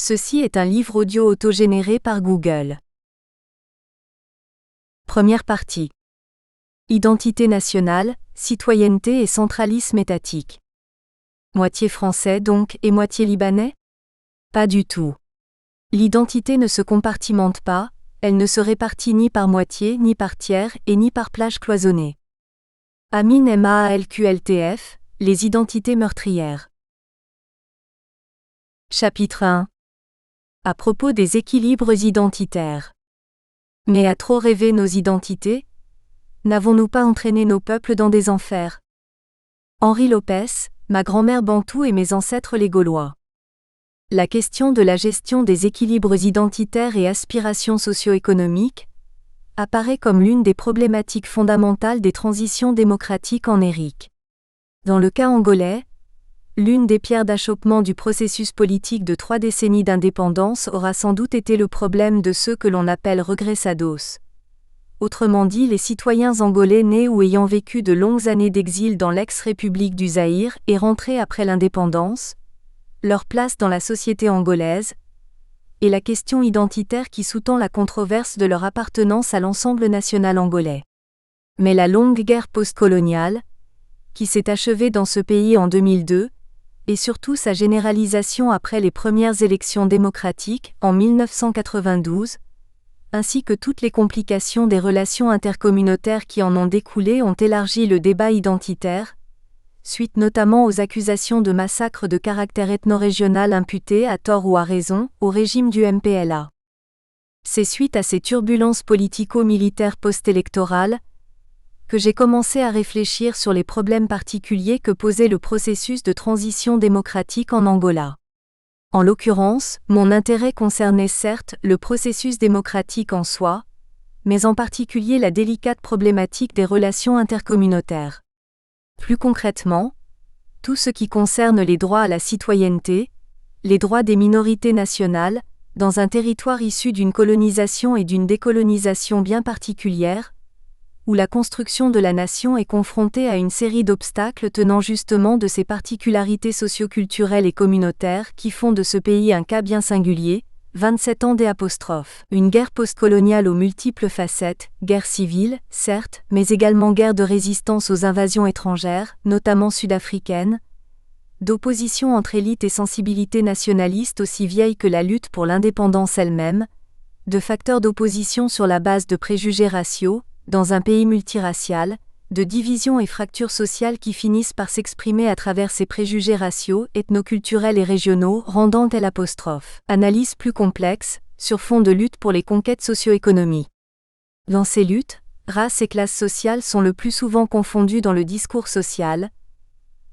Ceci est un livre audio autogénéré par Google. Première partie. Identité nationale, citoyenneté et centralisme étatique. Moitié français donc et moitié libanais? Pas du tout. L'identité ne se compartimente pas, elle ne se répartit ni par moitié, ni par tiers et ni par plage cloisonnée. Amin Malqltf, les identités meurtrières. Chapitre 1. À propos des équilibres identitaires. Mais à trop rêver nos identités, n'avons-nous pas entraîné nos peuples dans des enfers? Henri Lopès, ma grand-mère bantoue et mes ancêtres les Gaulois. La question de la gestion des équilibres identitaires et aspirations socio-économiques apparaît comme l'une des problématiques fondamentales des transitions démocratiques en Afrique. Dans le cas angolais, l'une des pierres d'achoppement du processus politique de 3 décennies d'indépendance aura sans doute été le problème de ceux que l'on appelle regressados. Autrement dit, les citoyens angolais nés ou ayant vécu de longues années d'exil dans l'ex-république du Zaïre et rentrés après l'indépendance, leur place dans la société angolaise, et la question identitaire qui sous-tend la controverse de leur appartenance à l'ensemble national angolais. Mais la longue guerre postcoloniale, qui s'est achevée dans ce pays en 2002, et surtout sa généralisation après les premières élections démocratiques, en 1992, ainsi que toutes les complications des relations intercommunautaires qui en ont découlé ont élargi le débat identitaire, suite notamment aux accusations de massacres de caractère ethno-régional imputées, à tort ou à raison, au régime du MPLA. C'est suite à ces turbulences politico-militaires post-électorales que j'ai commencé à réfléchir sur les problèmes particuliers que posait le processus de transition démocratique en Angola. En l'occurrence, mon intérêt concernait certes le processus démocratique en soi, mais en particulier la délicate problématique des relations intercommunautaires. Plus concrètement, tout ce qui concerne les droits à la citoyenneté, les droits des minorités nationales, dans un territoire issu d'une colonisation et d'une décolonisation bien particulières, où la construction de la nation est confrontée à une série d'obstacles tenant justement de ces particularités socio-culturelles et communautaires qui font de ce pays un cas bien singulier, 27 ans d'. Une guerre postcoloniale aux multiples facettes, guerre civile, certes, mais également guerre de résistance aux invasions étrangères, notamment sud-africaines, d'opposition entre élites et sensibilités nationalistes aussi vieilles que la lutte pour l'indépendance elle-même, de facteurs d'opposition sur la base de préjugés raciaux, dans un pays multiracial, de divisions et fractures sociales qui finissent par s'exprimer à travers ces préjugés raciaux, ethnoculturels et régionaux, rendant L'. Analyse plus complexe, sur fond de lutte pour les conquêtes socio-économiques. Dans ces luttes, race et classe sociale sont le plus souvent confondues dans le discours social.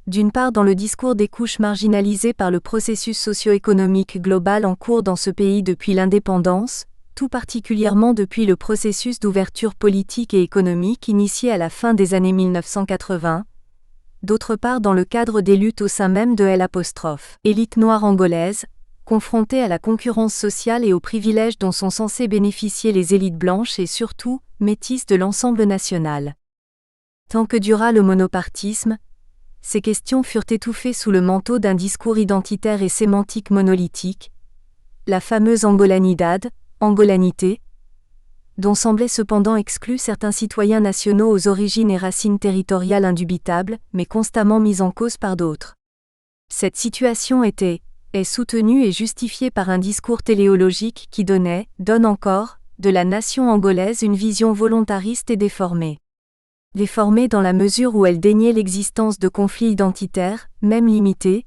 D'une part dans le discours des couches marginalisées par le processus socio-économique global en cours dans ce pays depuis l'indépendance, tout particulièrement depuis le processus d'ouverture politique et économique initié à la fin des années 1980, d'autre part dans le cadre des luttes au sein même de L'. Élite noire angolaise, confrontée à la concurrence sociale et aux privilèges dont sont censées bénéficier les élites blanches et surtout, métisses de l'ensemble national. Tant que dura le monopartisme, ces questions furent étouffées sous le manteau d'un discours identitaire et sémantique monolithique, la fameuse angolanidad, angolanité, dont semblaient cependant exclus certains citoyens nationaux aux origines et racines territoriales indubitables, mais constamment mis en cause par d'autres. Cette situation est soutenue et justifiée par un discours téléologique qui donne encore, de la nation angolaise une vision volontariste et déformée. Déformée dans la mesure où elle déniait l'existence de conflits identitaires, même limités,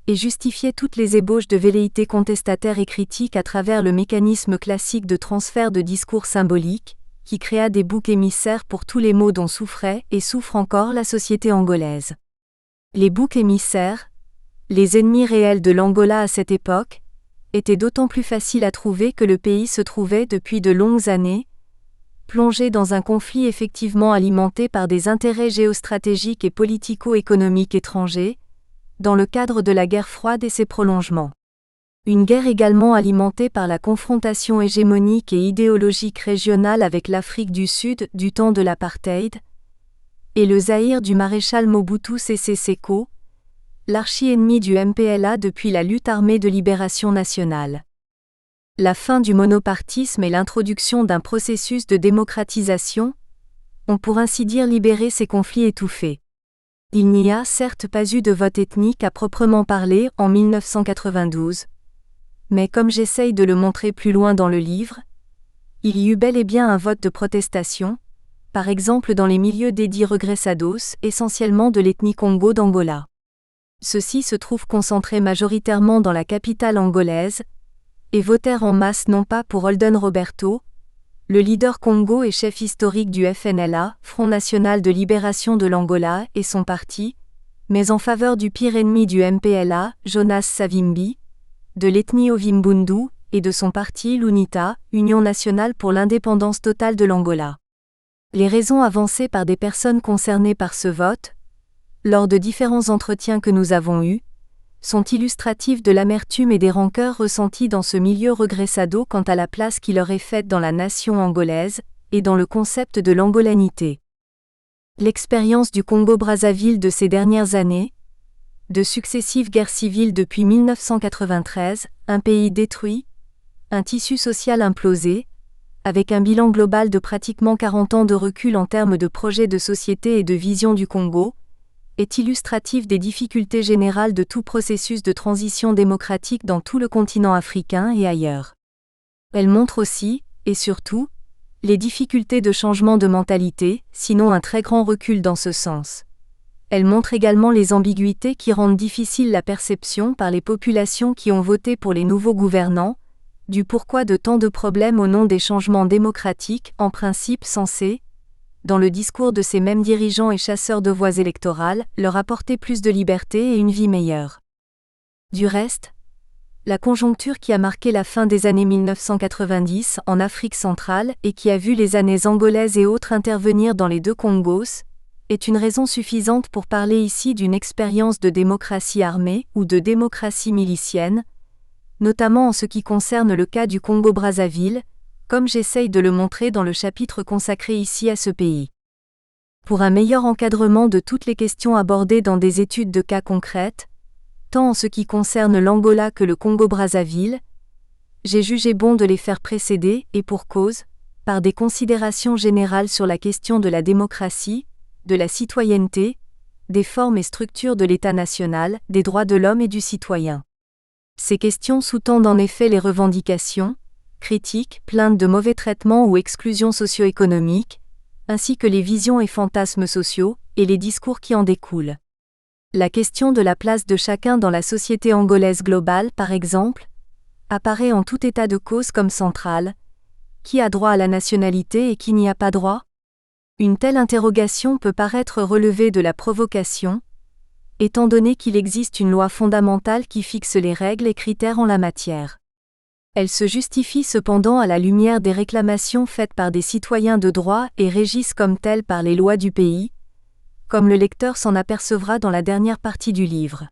et justifiait toutes les ébauches de velléités contestataires et critiques à travers le mécanisme classique de transfert de discours symbolique, qui créa des boucs émissaires pour tous les maux dont souffrait et souffre encore la société angolaise. Les boucs émissaires, les ennemis réels de l'Angola à cette époque, étaient d'autant plus faciles à trouver que le pays se trouvait depuis de longues années, plongé dans un conflit effectivement alimenté par des intérêts géostratégiques et politico-économiques étrangers, dans le cadre de la guerre froide et ses prolongements. Une guerre également alimentée par la confrontation hégémonique et idéologique régionale avec l'Afrique du Sud du temps de l'apartheid, et le Zaïre du maréchal Mobutu Sese Seko, l'archi-ennemi du MPLA depuis la lutte armée de libération nationale. La fin du monopartisme et l'introduction d'un processus de démocratisation ont pour ainsi dire libéré ces conflits étouffés. Il n'y a certes pas eu de vote ethnique à proprement parler en 1992, mais comme j'essaye de le montrer plus loin dans le livre, il y eut bel et bien un vote de protestation, par exemple dans les milieux dédits regressados, essentiellement de l'ethnie Congo d'Angola. Ceux-ci se trouvent concentrés majoritairement dans la capitale angolaise, et votèrent en masse non pas pour Holden Roberto, le leader Congo et chef historique du FNLA, Front National de Libération de l'Angola, et son parti, mais en faveur du pire ennemi du MPLA, Jonas Savimbi, de l'ethnie Ovimbundu, et de son parti l'UNITA, Union nationale pour l'indépendance totale de l'Angola. Les raisons avancées par des personnes concernées par ce vote, lors de différents entretiens que nous avons eus, sont illustratives de l'amertume et des rancœurs ressenties dans ce milieu regressado quant à la place qui leur est faite dans la nation angolaise, et dans le concept de l'angolanité. L'expérience du Congo-Brazzaville de ces dernières années, de successives guerres civiles depuis 1993, un pays détruit, un tissu social implosé, avec un bilan global de pratiquement 40 ans de recul en termes de projets de société et de vision du Congo, est illustratif des difficultés générales de tout processus de transition démocratique dans tout le continent africain et ailleurs. Elle montre aussi, et surtout, les difficultés de changement de mentalité, sinon un très grand recul dans ce sens. Elle montre également les ambiguïtés qui rendent difficile la perception par les populations qui ont voté pour les nouveaux gouvernants, du pourquoi de tant de problèmes au nom des changements démocratiques en principe censés, dans le discours de ces mêmes dirigeants et chasseurs de voix électorales, leur apporter plus de liberté et une vie meilleure. Du reste, la conjoncture qui a marqué la fin des années 1990 en Afrique centrale et qui a vu les années angolaises et autres intervenir dans les deux Congos, est une raison suffisante pour parler ici d'une expérience de démocratie armée ou de démocratie milicienne, notamment en ce qui concerne le cas du Congo-Brazzaville, comme j'essaye de le montrer dans le chapitre consacré ici à ce pays. Pour un meilleur encadrement de toutes les questions abordées dans des études de cas concrètes, tant en ce qui concerne l'Angola que le Congo-Brazzaville, j'ai jugé bon de les faire précéder, et pour cause, par des considérations générales sur la question de la démocratie, de la citoyenneté, des formes et structures de l'État national, des droits de l'homme et du citoyen. Ces questions sous-tendent en effet les revendications, critiques, plaintes de mauvais traitements ou exclusions socio-économiques, ainsi que les visions et fantasmes sociaux, et les discours qui en découlent. La question de la place de chacun dans la société angolaise globale, par exemple, apparaît en tout état de cause comme centrale. Qui a droit à la nationalité et qui n'y a pas droit ? Une telle interrogation peut paraître relever de la provocation, étant donné qu'il existe une loi fondamentale qui fixe les règles et critères en la matière. Elle se justifie cependant à la lumière des réclamations faites par des citoyens de droit et régissent comme telles par les lois du pays, comme le lecteur s'en apercevra dans la dernière partie du livre.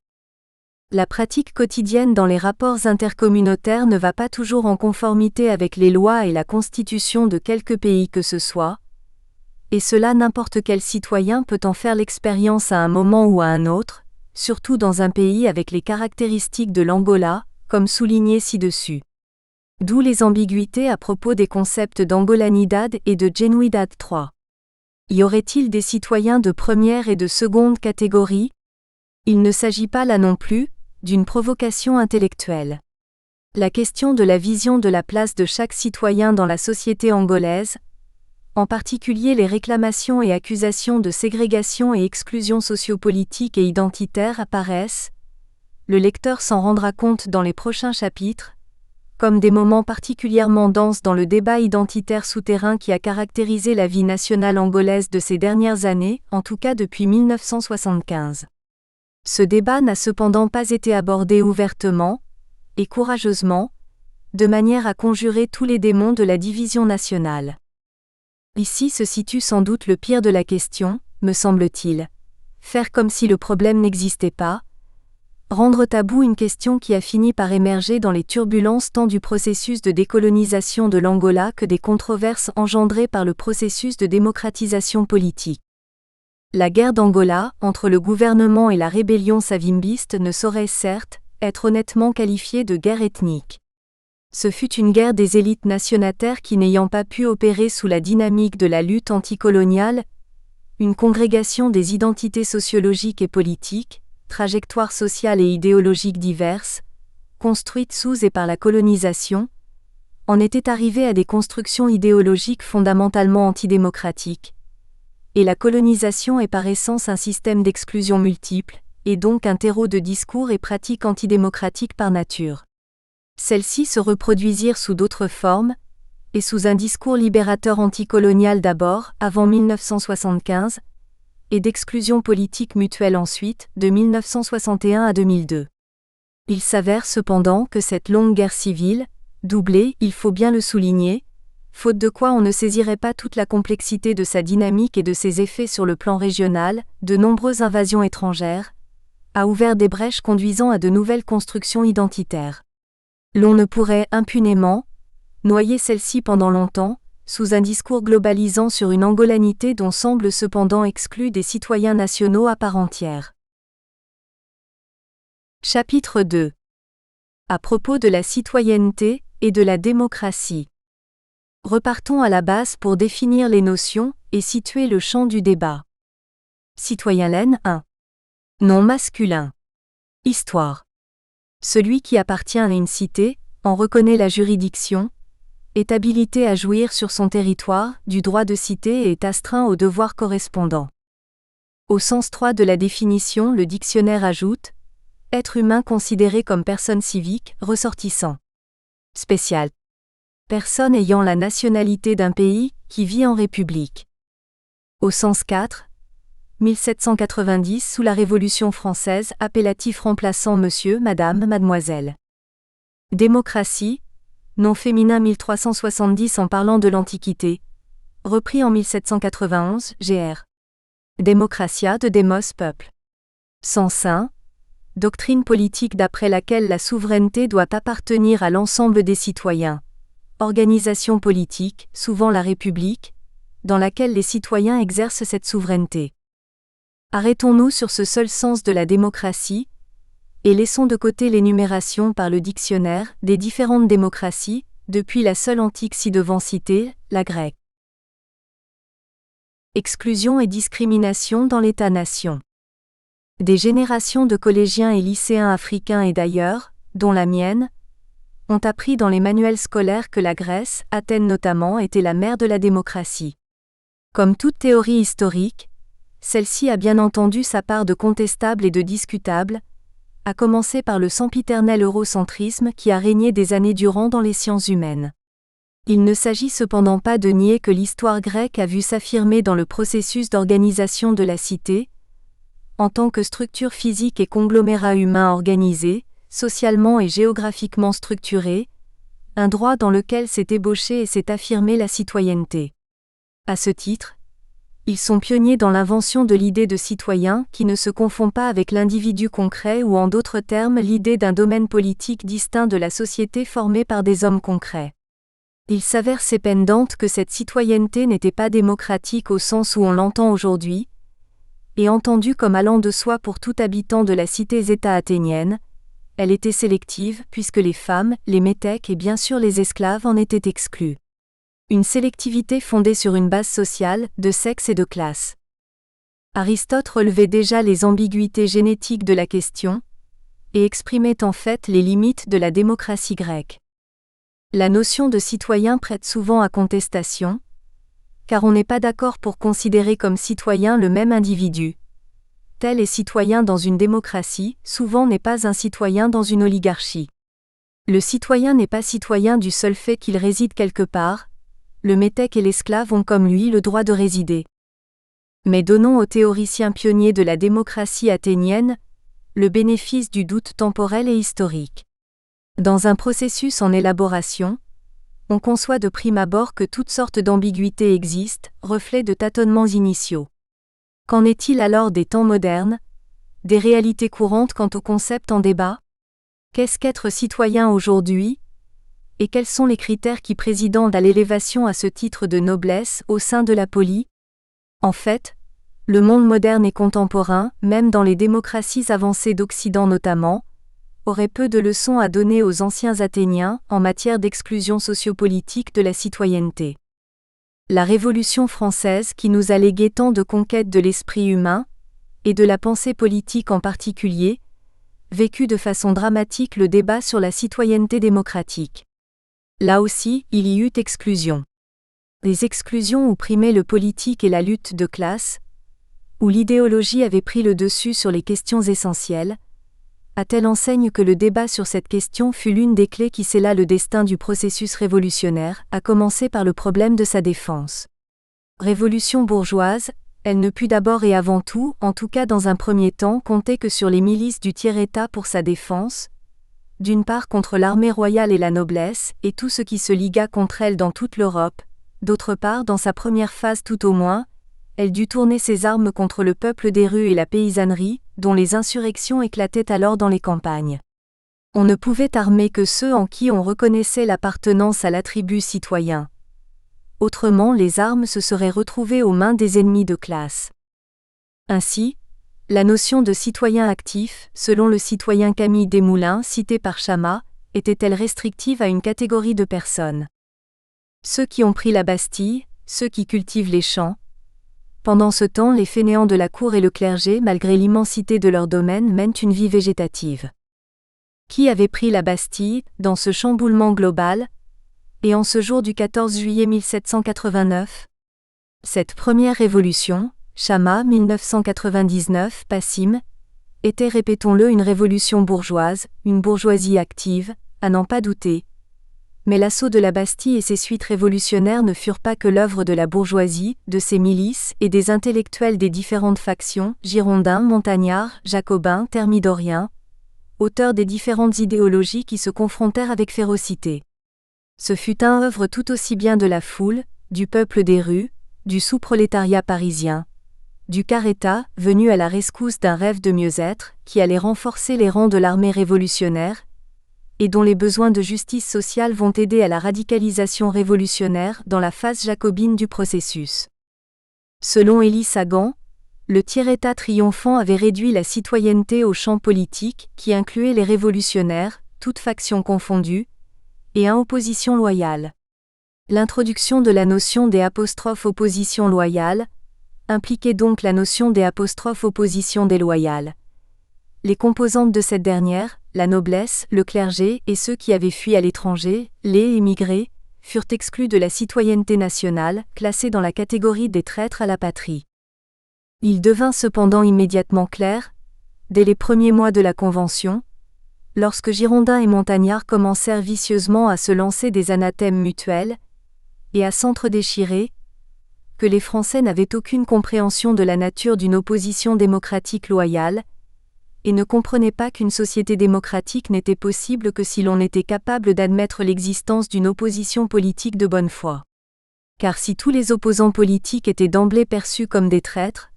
La pratique quotidienne dans les rapports intercommunautaires ne va pas toujours en conformité avec les lois et la constitution de quelque pays que ce soit, et cela n'importe quel citoyen peut en faire l'expérience à un moment ou à un autre, surtout dans un pays avec les caractéristiques de l'Angola, comme souligné ci-dessus. D'où les ambiguïtés à propos des concepts d'angolanidad et de genuidad 3. Y aurait-il des citoyens de première et de seconde catégorie ? Il ne s'agit pas là non plus d'une provocation intellectuelle. La question de la vision de la place de chaque citoyen dans la société angolaise, en particulier les réclamations et accusations de ségrégation et exclusion sociopolitique et identitaire apparaissent, le lecteur s'en rendra compte dans les prochains chapitres, comme des moments particulièrement denses dans le débat identitaire souterrain qui a caractérisé la vie nationale angolaise de ces dernières années, en tout cas depuis 1975. Ce débat n'a cependant pas été abordé ouvertement, et courageusement, de manière à conjurer tous les démons de la division nationale. Ici se situe sans doute le pire de la question, me semble-t-il. Faire comme si le problème n'existait pas, rendre tabou une question qui a fini par émerger dans les turbulences tant du processus de décolonisation de l'Angola que des controverses engendrées par le processus de démocratisation politique. La guerre d'Angola, entre le gouvernement et la rébellion savimbiste ne saurait certes être honnêtement qualifiée de guerre ethnique. Ce fut une guerre des élites nationataires qui n'ayant pas pu opérer sous la dynamique de la lutte anticoloniale, une congrégation des identités sociologiques et politiques, trajectoires sociales et idéologiques diverses, construites sous et par la colonisation, en était arrivée à des constructions idéologiques fondamentalement antidémocratiques. Et la colonisation est par essence un système d'exclusion multiple, et donc un terreau de discours et pratiques antidémocratiques par nature. Celles-ci se reproduisirent sous d'autres formes, et sous un discours libérateur anticolonial d'abord, avant 1975, et d'exclusion politique mutuelle ensuite, de 1961 à 2002. Il s'avère cependant que cette longue guerre civile, doublée, il faut bien le souligner, faute de quoi on ne saisirait pas toute la complexité de sa dynamique et de ses effets sur le plan régional, de nombreuses invasions étrangères, a ouvert des brèches conduisant à de nouvelles constructions identitaires. L'on ne pourrait impunément noyer celle-ci pendant longtemps, sous un discours globalisant sur une angolanité dont semblent cependant exclus des citoyens nationaux à part entière. Chapitre 2. À propos de la citoyenneté et de la démocratie. Repartons à la base pour définir les notions et situer le champ du débat. Citoyen Laine 1. Nom masculin. Histoire. Celui qui appartient à une cité, en reconnaît la juridiction, est habilité à jouir sur son territoire du droit de cité et est astreint aux devoirs correspondants. Au sens 3 de la définition, le dictionnaire ajoute « être humain considéré comme personne civique, ressortissant. Spécial. Personne ayant la nationalité d'un pays, qui vit en république. » Au sens 4, 1790 sous la Révolution française, appellatif remplaçant monsieur, madame, mademoiselle. Démocratie, nom féminin 1370 en parlant de l'Antiquité, repris en 1791, gr. Démocratia de démos peuple. Sens 1, doctrine politique d'après laquelle la souveraineté doit appartenir à l'ensemble des citoyens. Organisation politique, souvent la République, dans laquelle les citoyens exercent cette souveraineté. Arrêtons-nous sur ce seul sens de la démocratie, et laissons de côté l'énumération par le dictionnaire des différentes démocraties, depuis la seule antique ci-devant citée, la grecque. Exclusion et discrimination dans l'État-nation. Des générations de collégiens et lycéens africains et d'ailleurs, dont la mienne, ont appris dans les manuels scolaires que la Grèce, Athènes notamment, était la mère de la démocratie. Comme toute théorie historique, celle-ci a bien entendu sa part de contestable et de discutable, à commencer par le sempiternel eurocentrisme qui a régné des années durant dans les sciences humaines. Il ne s'agit cependant pas de nier que l'histoire grecque a vu s'affirmer dans le processus d'organisation de la cité, en tant que structure physique et conglomérat humain organisé, socialement et géographiquement structuré, un droit dans lequel s'est ébauchée et s'est affirmée la citoyenneté. À ce titre, ils sont pionniers dans l'invention de l'idée de citoyen qui ne se confond pas avec l'individu concret ou en d'autres termes l'idée d'un domaine politique distinct de la société formée par des hommes concrets. Il s'avère cependant que cette citoyenneté n'était pas démocratique au sens où on l'entend aujourd'hui, et entendue comme allant de soi pour tout habitant de la cité-État athénienne, elle était sélective puisque les femmes, les métèques et bien sûr les esclaves en étaient exclus. Une sélectivité fondée sur une base sociale, de sexe et de classe. Aristote relevait déjà les ambiguïtés génétiques de la question, et exprimait en fait les limites de la démocratie grecque. La notion de citoyen prête souvent à contestation, car on n'est pas d'accord pour considérer comme citoyen le même individu. Tel est citoyen dans une démocratie, souvent n'est pas un citoyen dans une oligarchie. Le citoyen n'est pas citoyen du seul fait qu'il réside quelque part, le métèque et l'esclave ont comme lui le droit de résider. Mais donnons aux théoriciens pionniers de la démocratie athénienne le bénéfice du doute temporel et historique. Dans un processus en élaboration, on conçoit de prime abord que toutes sortes d'ambiguïtés existent, reflets de tâtonnements initiaux. Qu'en est-il alors des temps modernes, des réalités courantes quant au concept en débat ? Qu'est-ce qu'être citoyen aujourd'hui ? Et quels sont les critères qui président à l'élévation à ce titre de noblesse au sein de la polis ? En fait, Le monde moderne et contemporain, même dans les démocraties avancées d'Occident notamment, aurait peu de leçons à donner aux anciens Athéniens en matière d'exclusion sociopolitique de la citoyenneté. La Révolution française qui nous a légué tant de conquêtes de l'esprit humain, et de la pensée politique en particulier, vécut de façon dramatique le débat sur la citoyenneté démocratique. Là aussi, il y eut exclusion. Les exclusions où primait le politique et la lutte de classe, où l'idéologie avait pris le dessus sur les questions essentielles, à telle enseigne que le débat sur cette question fut l'une des clés qui scella le destin du processus révolutionnaire, à commencer par le problème de sa défense. Révolution bourgeoise, elle ne put d'abord et avant tout, en tout cas dans un premier temps, compter que sur les milices du tiers-État pour sa défense, d'une part contre l'armée royale et la noblesse, et tout ce qui se ligua contre elle dans toute l'Europe, d'autre part dans sa première phase tout au moins, elle dut tourner ses armes contre le peuple des rues et la paysannerie, dont les insurrections éclataient alors dans les campagnes. On ne pouvait armer que ceux en qui on reconnaissait l'appartenance à l'attribut citoyen. Autrement les armes se seraient retrouvées aux mains des ennemis de classe. Ainsi, la notion de citoyen actif, selon le citoyen Camille Desmoulins cité par Chamat, était-elle restrictive à une catégorie de personnes. Ceux qui ont pris la Bastille, ceux qui cultivent les champs. Pendant ce temps, les fainéants de la cour et le clergé, malgré l'immensité de leur domaine, mènent une vie végétative. Qui avait pris la Bastille, dans ce chamboulement global, et en ce jour du 14 juillet 1789 ? Cette première révolution, Chamat 1999, Passim, était, répétons-le, une révolution bourgeoise, une bourgeoisie active, à n'en pas douter. Mais l'assaut de la Bastille et ses suites révolutionnaires ne furent pas que l'œuvre de la bourgeoisie, de ses milices et des intellectuels des différentes factions, girondins, montagnards, jacobins, thermidoriens, auteurs des différentes idéologies qui se confrontèrent avec férocité. Ce fut une œuvre tout aussi bien de la foule, du peuple des rues, du sous-prolétariat parisien, du quart-État, venu à la rescousse d'un rêve de mieux-être, qui allait renforcer les rangs de l'armée révolutionnaire, et dont les besoins de justice sociale vont aider à la radicalisation révolutionnaire dans la phase jacobine du processus. Selon Élie Sagan, le tiers-État triomphant avait réduit la citoyenneté au champ politique qui incluait les révolutionnaires, toutes factions confondues, et une opposition loyale. L'introduction de la notion des opposition loyale impliquait donc la notion des opposition déloyale. Les composantes de cette dernière, la noblesse, le clergé et ceux qui avaient fui à l'étranger, les émigrés, furent exclus de la citoyenneté nationale, classés dans la catégorie des traîtres à la patrie. Il devint cependant immédiatement clair, dès les premiers mois de la Convention, lorsque Girondins et Montagnards commencèrent vicieusement à se lancer des anathèmes mutuels, et à s'entre-déchirer, que les Français n'avaient aucune compréhension de la nature d'une opposition démocratique loyale, et ne comprenaient pas qu'une société démocratique n'était possible que si l'on était capable d'admettre l'existence d'une opposition politique de bonne foi. Car si tous les opposants politiques étaient d'emblée perçus comme des traîtres,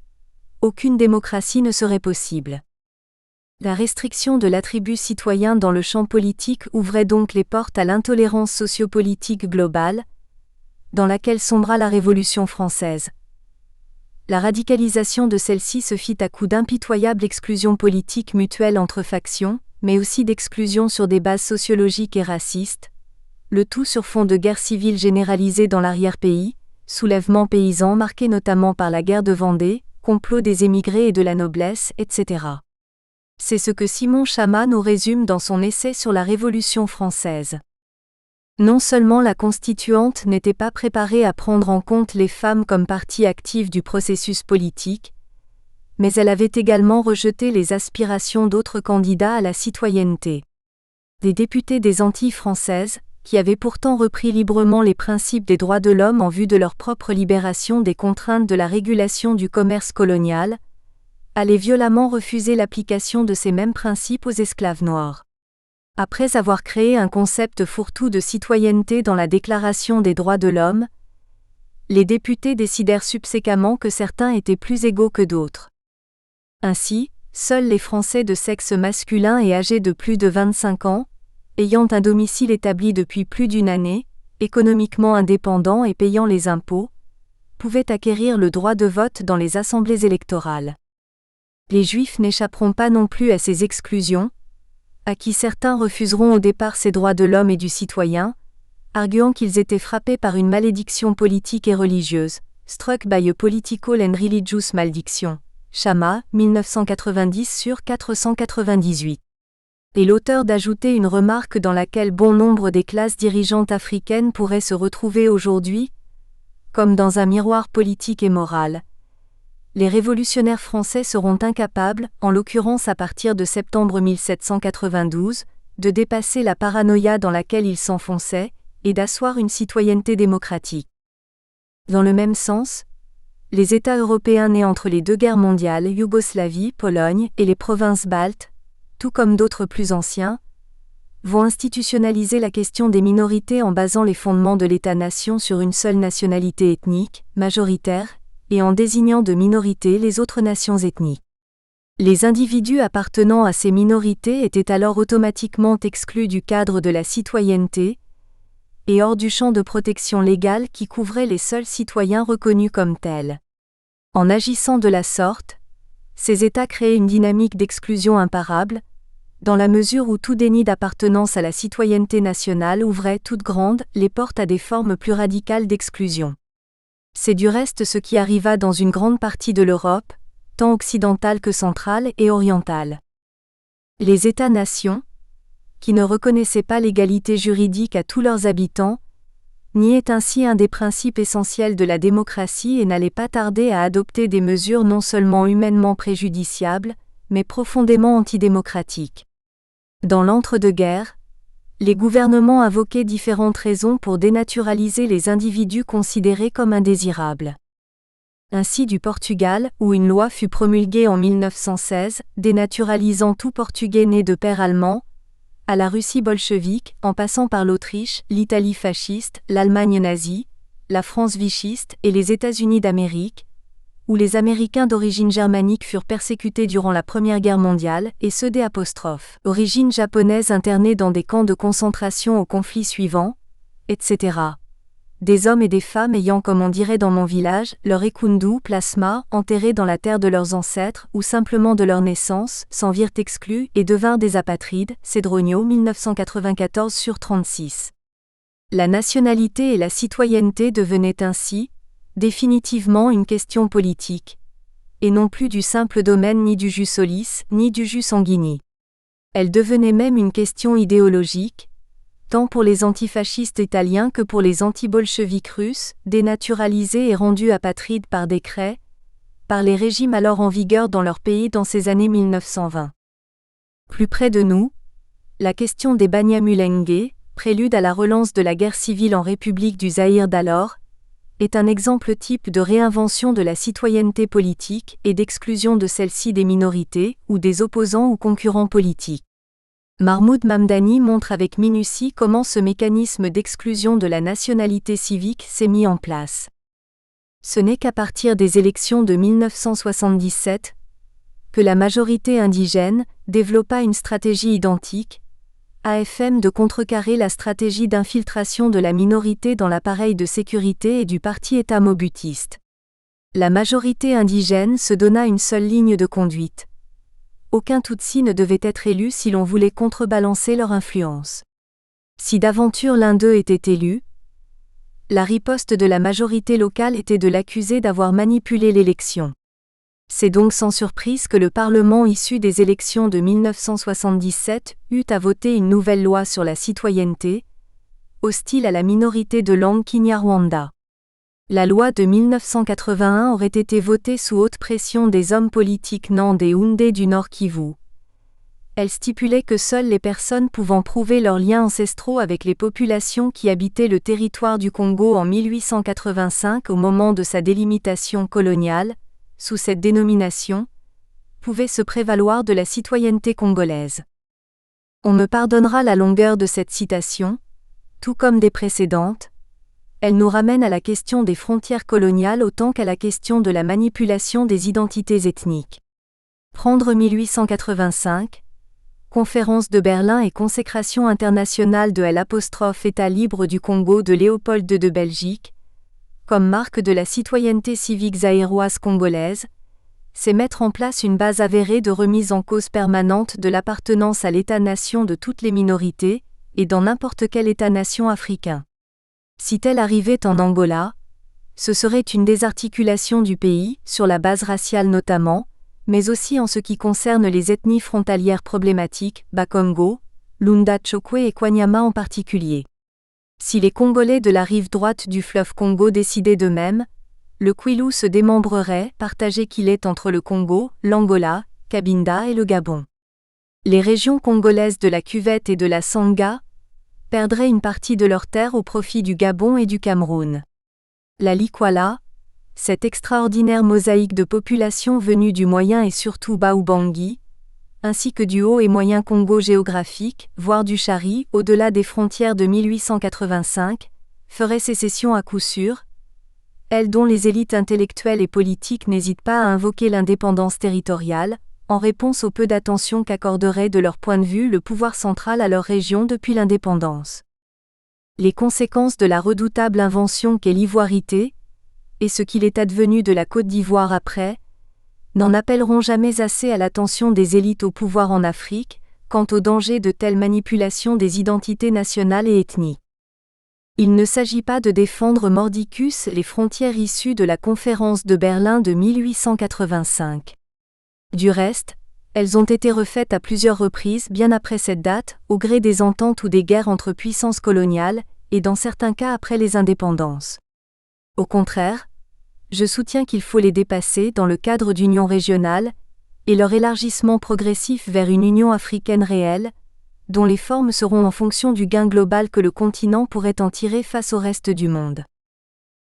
aucune démocratie ne serait possible. La restriction de l'attribut citoyen dans le champ politique ouvrait donc les portes à l'intolérance sociopolitique globale, dans laquelle sombra la Révolution française. La radicalisation de celle-ci se fit à coup d'impitoyables exclusions politiques mutuelles entre factions, mais aussi d'exclusions sur des bases sociologiques et racistes, le tout sur fond de guerre civile généralisée dans l'arrière-pays, soulèvements paysans marqués notamment par la guerre de Vendée, complot des émigrés et de la noblesse, etc. C'est ce que Simon Chamat nous résume dans son essai sur la Révolution française. Non seulement la Constituante n'était pas préparée à prendre en compte les femmes comme partie active du processus politique, mais elle avait également rejeté les aspirations d'autres candidats à la citoyenneté. Des députés des Antilles françaises, qui avaient pourtant repris librement les principes des droits de l'homme en vue de leur propre libération des contraintes de la régulation du commerce colonial, allaient violemment refuser l'application de ces mêmes principes aux esclaves noirs. Après avoir créé un concept fourre-tout de citoyenneté dans la Déclaration des droits de l'homme, les députés décidèrent subséquemment que certains étaient plus égaux que d'autres. Ainsi, seuls les Français de sexe masculin et âgés de plus de 25 ans, ayant un domicile établi depuis plus d'une année, économiquement indépendants et payant les impôts, pouvaient acquérir le droit de vote dans les assemblées électorales. Les Juifs n'échapperont pas non plus à ces exclusions, à qui certains refuseront au départ ces droits de l'homme et du citoyen, arguant qu'ils étaient frappés par une malédiction politique et religieuse, struck by a political and religious malediction. Chama, 1990/498. Et l'auteur d'ajouter une remarque dans laquelle bon nombre des classes dirigeantes africaines pourraient se retrouver aujourd'hui, comme dans un miroir politique et moral. Les révolutionnaires français seront incapables, en l'occurrence à partir de septembre 1792, de dépasser la paranoïa dans laquelle ils s'enfonçaient, et d'asseoir une citoyenneté démocratique. Dans le même sens, les États européens nés entre les deux guerres mondiales, Yougoslavie, Pologne et les provinces baltes, tout comme d'autres plus anciens, vont institutionnaliser la question des minorités en basant les fondements de l'État-nation sur une seule nationalité ethnique, majoritaire, et en désignant de minorités les autres nations ethniques. Les individus appartenant à ces minorités étaient alors automatiquement exclus du cadre de la citoyenneté, et hors du champ de protection légale qui couvrait les seuls citoyens reconnus comme tels. En agissant de la sorte, ces États créaient une dynamique d'exclusion imparable, dans la mesure où tout déni d'appartenance à la citoyenneté nationale ouvrait toutes grandes les portes à des formes plus radicales d'exclusion. C'est du reste ce qui arriva dans une grande partie de l'Europe, tant occidentale que centrale et orientale. Les États-nations, qui ne reconnaissaient pas l'égalité juridique à tous leurs habitants, niaient ainsi un des principes essentiels de la démocratie et n'allaient pas tarder à adopter des mesures non seulement humainement préjudiciables, mais profondément antidémocratiques. Dans l'entre-deux-guerres, les gouvernements invoquaient différentes raisons pour dénaturaliser les individus considérés comme indésirables. Ainsi du Portugal, où une loi fut promulguée en 1916, dénaturalisant tout Portugais né de père allemand, à la Russie bolchevique, en passant par l'Autriche, l'Italie fasciste, l'Allemagne nazie, la France vichiste et les États-Unis d'Amérique, où les Américains d'origine germanique furent persécutés durant la Première Guerre mondiale et ceux d'origine japonaise internés dans des camps de concentration au conflit suivant, etc. Des hommes et des femmes ayant, comme on dirait dans mon village, leur ekundu plasma enterré dans la terre de leurs ancêtres ou simplement de leur naissance, s'en virent exclus et devinrent des apatrides. Cedronio 1994/36. La nationalité et la citoyenneté devenaient ainsi, définitivement une question politique, et non plus du simple domaine ni du jus solis, ni du jus sanguini. Elle devenait même une question idéologique, tant pour les antifascistes italiens que pour les anti-bolcheviques russes, dénaturalisés et rendus apatrides par décret, par les régimes alors en vigueur dans leur pays dans ces années 1920. Plus près de nous, la question des Banyamulenge, prélude à la relance de la guerre civile en République du Zaïre d'alors, est un exemple type de réinvention de la citoyenneté politique et d'exclusion de celle-ci des minorités ou des opposants ou concurrents politiques. Mahmoud Mamdani montre avec minutie comment ce mécanisme d'exclusion de la nationalité civique s'est mis en place. Ce n'est qu'à partir des élections de 1977 que la majorité indigène développa une stratégie identique, afin de contrecarrer la stratégie d'infiltration de la minorité dans l'appareil de sécurité et du parti État mobutiste. La majorité indigène se donna une seule ligne de conduite. Aucun Tutsi ne devait être élu si l'on voulait contrebalancer leur influence. Si d'aventure l'un d'eux était élu, la riposte de la majorité locale était de l'accuser d'avoir manipulé l'élection. C'est donc sans surprise que le Parlement issu des élections de 1977 eut à voter une nouvelle loi sur la citoyenneté, hostile à la minorité de langue Kinyarwanda. La loi de 1981 aurait été votée sous haute pression des hommes politiques Nande et Houndé du Nord Kivu. Elle stipulait que seules les personnes pouvant prouver leurs liens ancestraux avec les populations qui habitaient le territoire du Congo en 1885 au moment de sa délimitation coloniale, sous cette dénomination, pouvaient se prévaloir de la citoyenneté congolaise. On me pardonnera la longueur de cette citation, tout comme des précédentes. Elle nous ramène à la question des frontières coloniales autant qu'à la question de la manipulation des identités ethniques. Prendre 1885, Conférence de Berlin et consécration internationale de l'État libre du Congo de Léopold II de Belgique, comme marque de la citoyenneté civique zaïroise congolaise, c'est mettre en place une base avérée de remise en cause permanente de l'appartenance à l'État-nation de toutes les minorités, et dans n'importe quel État-nation africain. Si tel arrivait en Angola, ce serait une désarticulation du pays, sur la base raciale notamment, mais aussi en ce qui concerne les ethnies frontalières problématiques, Bakongo, Lunda Tchokwe et Kwanyama en particulier. Si les Congolais de la rive droite du fleuve Congo décidaient d'eux-mêmes, le Kwilu se démembrerait, partagé qu'il est entre le Congo, l'Angola, Cabinda et le Gabon. Les régions congolaises de la Cuvette et de la Sangha perdraient une partie de leurs terres au profit du Gabon et du Cameroun. La Likwala, cette extraordinaire mosaïque de population venue du Moyen et surtout Bas-Ubangi, ainsi que du Haut et Moyen Congo géographique, voire du Chari, au-delà des frontières de 1885, ferait sécession à coup sûr, elles dont les élites intellectuelles et politiques n'hésitent pas à invoquer l'indépendance territoriale, en réponse au peu d'attention qu'accorderait de leur point de vue le pouvoir central à leur région depuis l'indépendance. Les conséquences de la redoutable invention qu'est l'ivoirité, et ce qu'il est advenu de la Côte d'Ivoire après, n'en appelleront jamais assez à l'attention des élites au pouvoir en Afrique, quant au danger de telles manipulations des identités nationales et ethniques. Il ne s'agit pas de défendre mordicus les frontières issues de la conférence de Berlin de 1885. Du reste, elles ont été refaites à plusieurs reprises bien après cette date, au gré des ententes ou des guerres entre puissances coloniales, et dans certains cas après les indépendances. Au contraire, je soutiens qu'il faut les dépasser dans le cadre d'unions régionales, et leur élargissement progressif vers une Union africaine réelle, dont les formes seront en fonction du gain global que le continent pourrait en tirer face au reste du monde.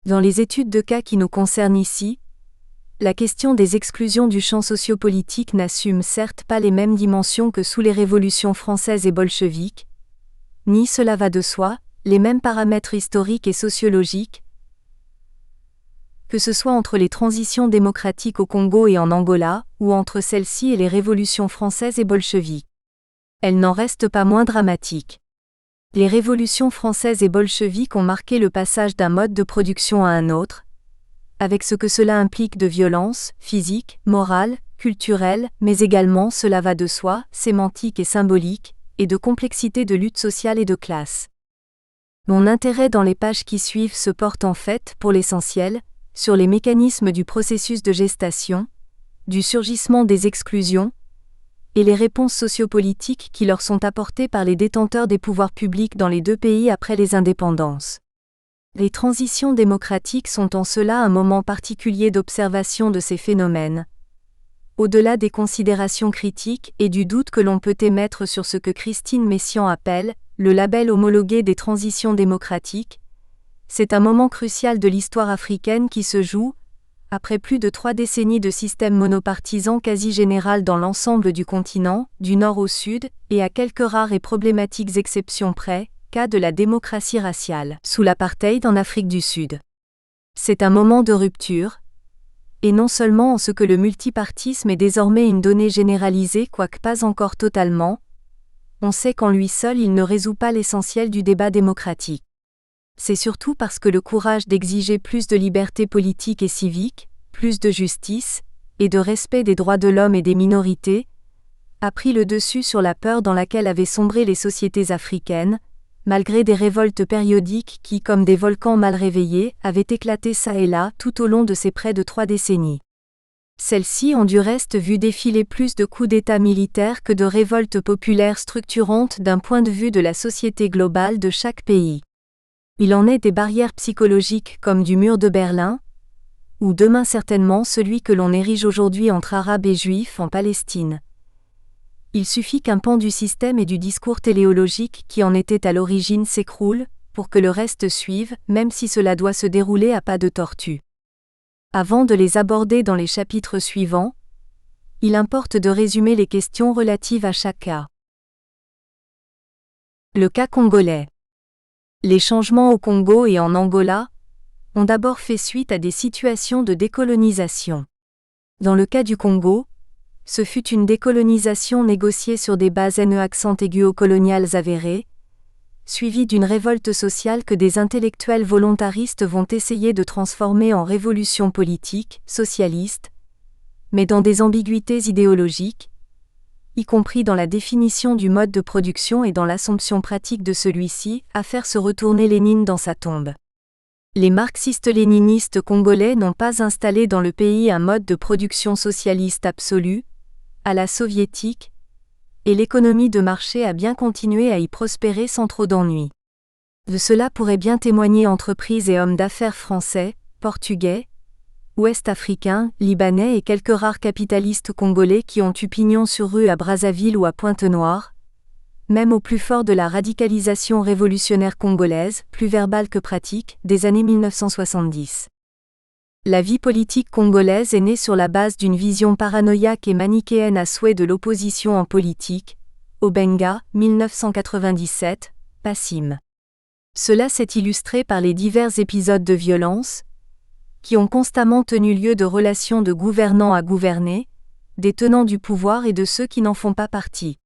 Dans les études de cas qui nous concernent ici, la question des exclusions du champ sociopolitique n'assume certes pas les mêmes dimensions que sous les révolutions françaises et bolcheviques, ni, cela va de soi, les mêmes paramètres historiques et sociologiques, que ce soit entre les transitions démocratiques au Congo et en Angola, ou entre celles-ci et les révolutions françaises et bolcheviques. Elles n'en restent pas moins dramatiques. Les révolutions françaises et bolcheviques ont marqué le passage d'un mode de production à un autre, avec ce que cela implique de violence, physique, morale, culturelle, mais également, cela va de soi, sémantique et symbolique, et de complexité de lutte sociale et de classe. Mon intérêt dans les pages qui suivent se porte en fait, pour l'essentiel, sur les mécanismes du processus de gestation, du surgissement des exclusions, et les réponses sociopolitiques qui leur sont apportées par les détenteurs des pouvoirs publics dans les deux pays après les indépendances. Les transitions démocratiques sont en cela un moment particulier d'observation de ces phénomènes. Au-delà des considérations critiques et du doute que l'on peut émettre sur ce que Christine Messiaen appelle le label homologué des transitions démocratiques, c'est un moment crucial de l'histoire africaine qui se joue, après plus de 3 décennies de système monopartisan quasi général dans l'ensemble du continent, du nord au sud, et à quelques rares et problématiques exceptions près, cas de la démocratie raciale, sous l'apartheid en Afrique du Sud. C'est un moment de rupture, et non seulement en ce que le multipartisme est désormais une donnée généralisée quoique pas encore totalement, on sait qu'en lui seul il ne résout pas l'essentiel du débat démocratique. C'est surtout parce que le courage d'exiger plus de liberté politique et civique, plus de justice, et de respect des droits de l'homme et des minorités, a pris le dessus sur la peur dans laquelle avaient sombré les sociétés africaines, malgré des révoltes périodiques qui, comme des volcans mal réveillés, avaient éclaté çà et là tout au long de ces près de 3 décennies. Celles-ci ont du reste vu défiler plus de coups d'État militaires que de révoltes populaires structurantes d'un point de vue de la société globale de chaque pays. Il en est des barrières psychologiques comme du mur de Berlin, ou demain certainement celui que l'on érige aujourd'hui entre Arabes et Juifs en Palestine. Il suffit qu'un pan du système et du discours téléologique qui en était à l'origine s'écroule, pour que le reste suive, même si cela doit se dérouler à pas de tortue. Avant de les aborder dans les chapitres suivants, il importe de résumer les questions relatives à chaque cas. Le cas congolais. Les changements au Congo et en Angola ont d'abord fait suite à des situations de décolonisation. Dans le cas du Congo, ce fut une décolonisation négociée sur des bases coloniales avérées, suivie d'une révolte sociale que des intellectuels volontaristes vont essayer de transformer en révolution politique, socialiste, mais dans des ambiguïtés idéologiques, y compris dans la définition du mode de production et dans l'assomption pratique de celui-ci, à faire se retourner Lénine dans sa tombe. Les marxistes-léninistes congolais n'ont pas installé dans le pays un mode de production socialiste absolu, à la soviétique, et l'économie de marché a bien continué à y prospérer sans trop d'ennuis. De cela pourraient bien témoigner entreprises et hommes d'affaires français, portugais, ouest-africains, libanais et quelques rares capitalistes congolais qui ont eu pignon sur rue à Brazzaville ou à Pointe-Noire, même au plus fort de la radicalisation révolutionnaire congolaise, plus verbale que pratique, des années 1970. La vie politique congolaise est née sur la base d'une vision paranoïaque et manichéenne à souhait de l'opposition en politique, Obenga, 1997, Passim. Cela s'est illustré par les divers épisodes de violence, qui ont constamment tenu lieu de relations de gouvernants à gouvernés, des tenants du pouvoir et de ceux qui n'en font pas partie.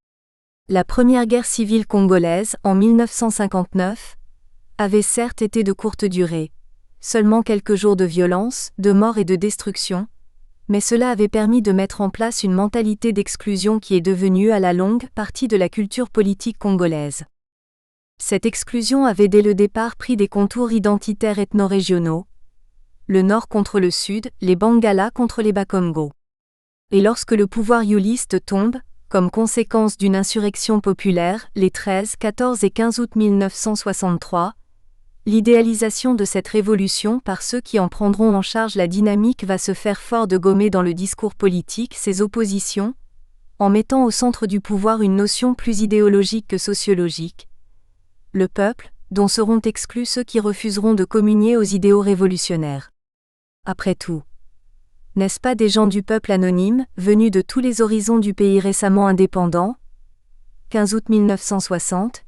La première guerre civile congolaise, en 1959, avait certes été de courte durée, seulement quelques jours de violence, de mort et de destruction, mais cela avait permis de mettre en place une mentalité d'exclusion qui est devenue à la longue partie de la culture politique congolaise. Cette exclusion avait dès le départ pris des contours identitaires ethno-régionaux, le Nord contre le Sud, les Bangala contre les Bakongo. Et lorsque le pouvoir yuliste tombe, comme conséquence d'une insurrection populaire, les 13, 14 et 15 août 1963, l'idéalisation de cette révolution par ceux qui en prendront en charge la dynamique va se faire fort de gommer dans le discours politique ces oppositions, en mettant au centre du pouvoir une notion plus idéologique que sociologique. Le peuple, dont seront exclus ceux qui refuseront de communier aux idéaux révolutionnaires. Après tout, n'est-ce pas des gens du peuple anonymes, venus de tous les horizons du pays récemment indépendant, 15 août 1960,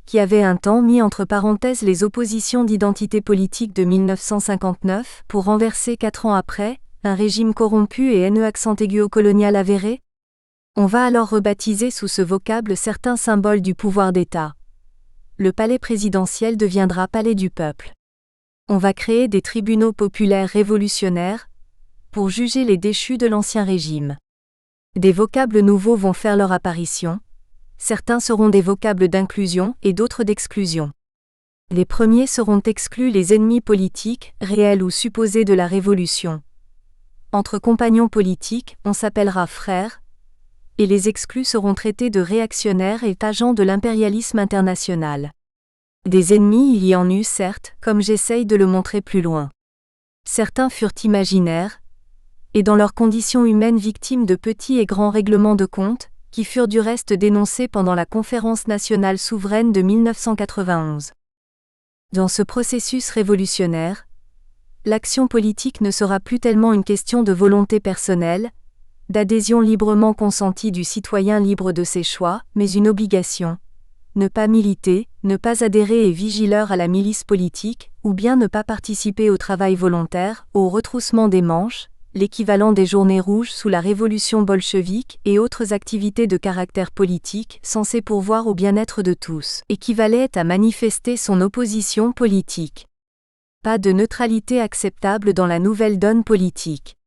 qui avaient un temps mis entre parenthèses les oppositions d'identité politique de 1959 pour renverser 4 ans après, un régime corrompu et haineux accent aigu au colonial avéré? On va alors rebaptiser sous ce vocable certains symboles du pouvoir d'État. Le palais présidentiel deviendra palais du peuple. On va créer des tribunaux populaires révolutionnaires pour juger les déchus de l'ancien régime. Des vocables nouveaux vont faire leur apparition. Certains seront des vocables d'inclusion et d'autres d'exclusion. Les premiers seront exclus les ennemis politiques, réels ou supposés de la Révolution. Entre compagnons politiques, on s'appellera frères, et les exclus seront traités de réactionnaires et agents de l'impérialisme international. Des ennemis il y en eut certes, comme j'essaye de le montrer plus loin. Certains furent imaginaires, et dans leurs conditions humaines victimes de petits et grands règlements de compte, qui furent du reste dénoncés pendant la Conférence nationale souveraine de 1991. Dans ce processus révolutionnaire, l'action politique ne sera plus tellement une question de volonté personnelle, d'adhésion librement consentie du citoyen libre de ses choix, mais une obligation. Ne pas militer, ne pas adhérer et vigileur à la milice politique, ou bien ne pas participer au travail volontaire, au retroussement des manches, l'équivalent des journées rouges sous la révolution bolchevique et autres activités de caractère politique censées pourvoir au bien-être de tous, équivalait à manifester son opposition politique. Pas de neutralité acceptable dans la nouvelle donne politique.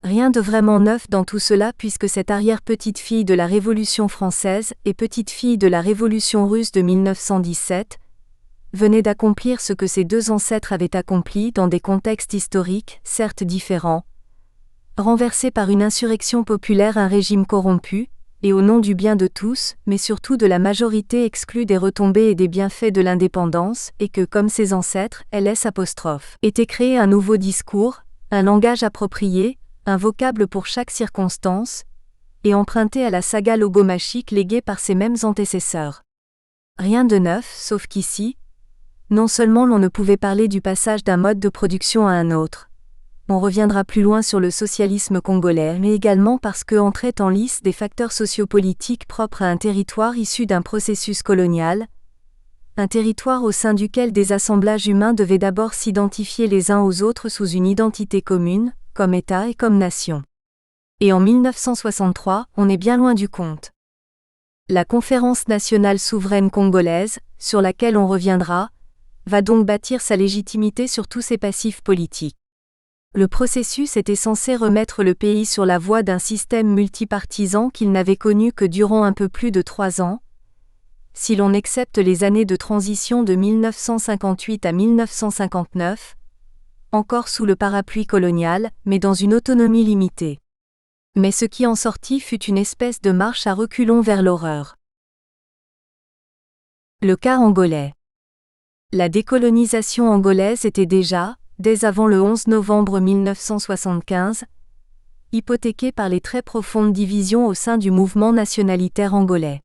Rien de vraiment neuf dans tout cela puisque cette arrière-petite-fille de la Révolution française et petite-fille de la Révolution russe de 1917 venait d'accomplir ce que ses deux ancêtres avaient accompli dans des contextes historiques, certes différents, renverser par une insurrection populaire un régime corrompu, et au nom du bien de tous, mais surtout de la majorité exclue des retombées et des bienfaits de l'indépendance, et que, comme ses ancêtres, LS', était créé un nouveau discours, un langage approprié, un vocable pour chaque circonstance, et emprunté à la saga logomachique léguée par ses mêmes antécesseurs. Rien de neuf, sauf qu'ici, non seulement l'on ne pouvait parler du passage d'un mode de production à un autre, on reviendra plus loin sur le socialisme congolais, mais également parce que entraient en lice des facteurs sociopolitiques propres à un territoire issu d'un processus colonial, un territoire au sein duquel des assemblages humains devaient d'abord s'identifier les uns aux autres sous une identité commune, comme État et comme nation. Et en 1963, on est bien loin du compte. La Conférence nationale souveraine congolaise, sur laquelle on reviendra, va donc bâtir sa légitimité sur tous ses passifs politiques. Le processus était censé remettre le pays sur la voie d'un système multipartisan qu'il n'avait connu que durant un peu plus de 3 ans, si l'on accepte les années de transition de 1958 à 1959, encore sous le parapluie colonial, mais dans une autonomie limitée. Mais ce qui en sortit fut une espèce de marche à reculons vers l'horreur. Le cas angolais. La décolonisation angolaise était déjà, dès avant le 11 novembre 1975, hypothéquée par les très profondes divisions au sein du mouvement nationalitaire angolais.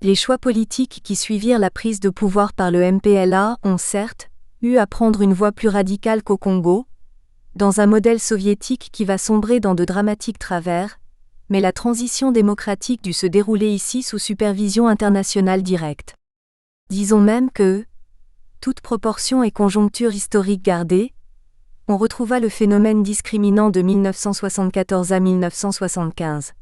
Les choix politiques qui suivirent la prise de pouvoir par le MPLA ont certes eu à prendre une voie plus radicale qu'au Congo, dans un modèle soviétique qui va sombrer dans de dramatiques travers, mais la transition démocratique dut se dérouler ici sous supervision internationale directe. Disons même que, toute proportion et conjoncture historique gardée, on retrouva le phénomène discriminant de 1974 à 1975.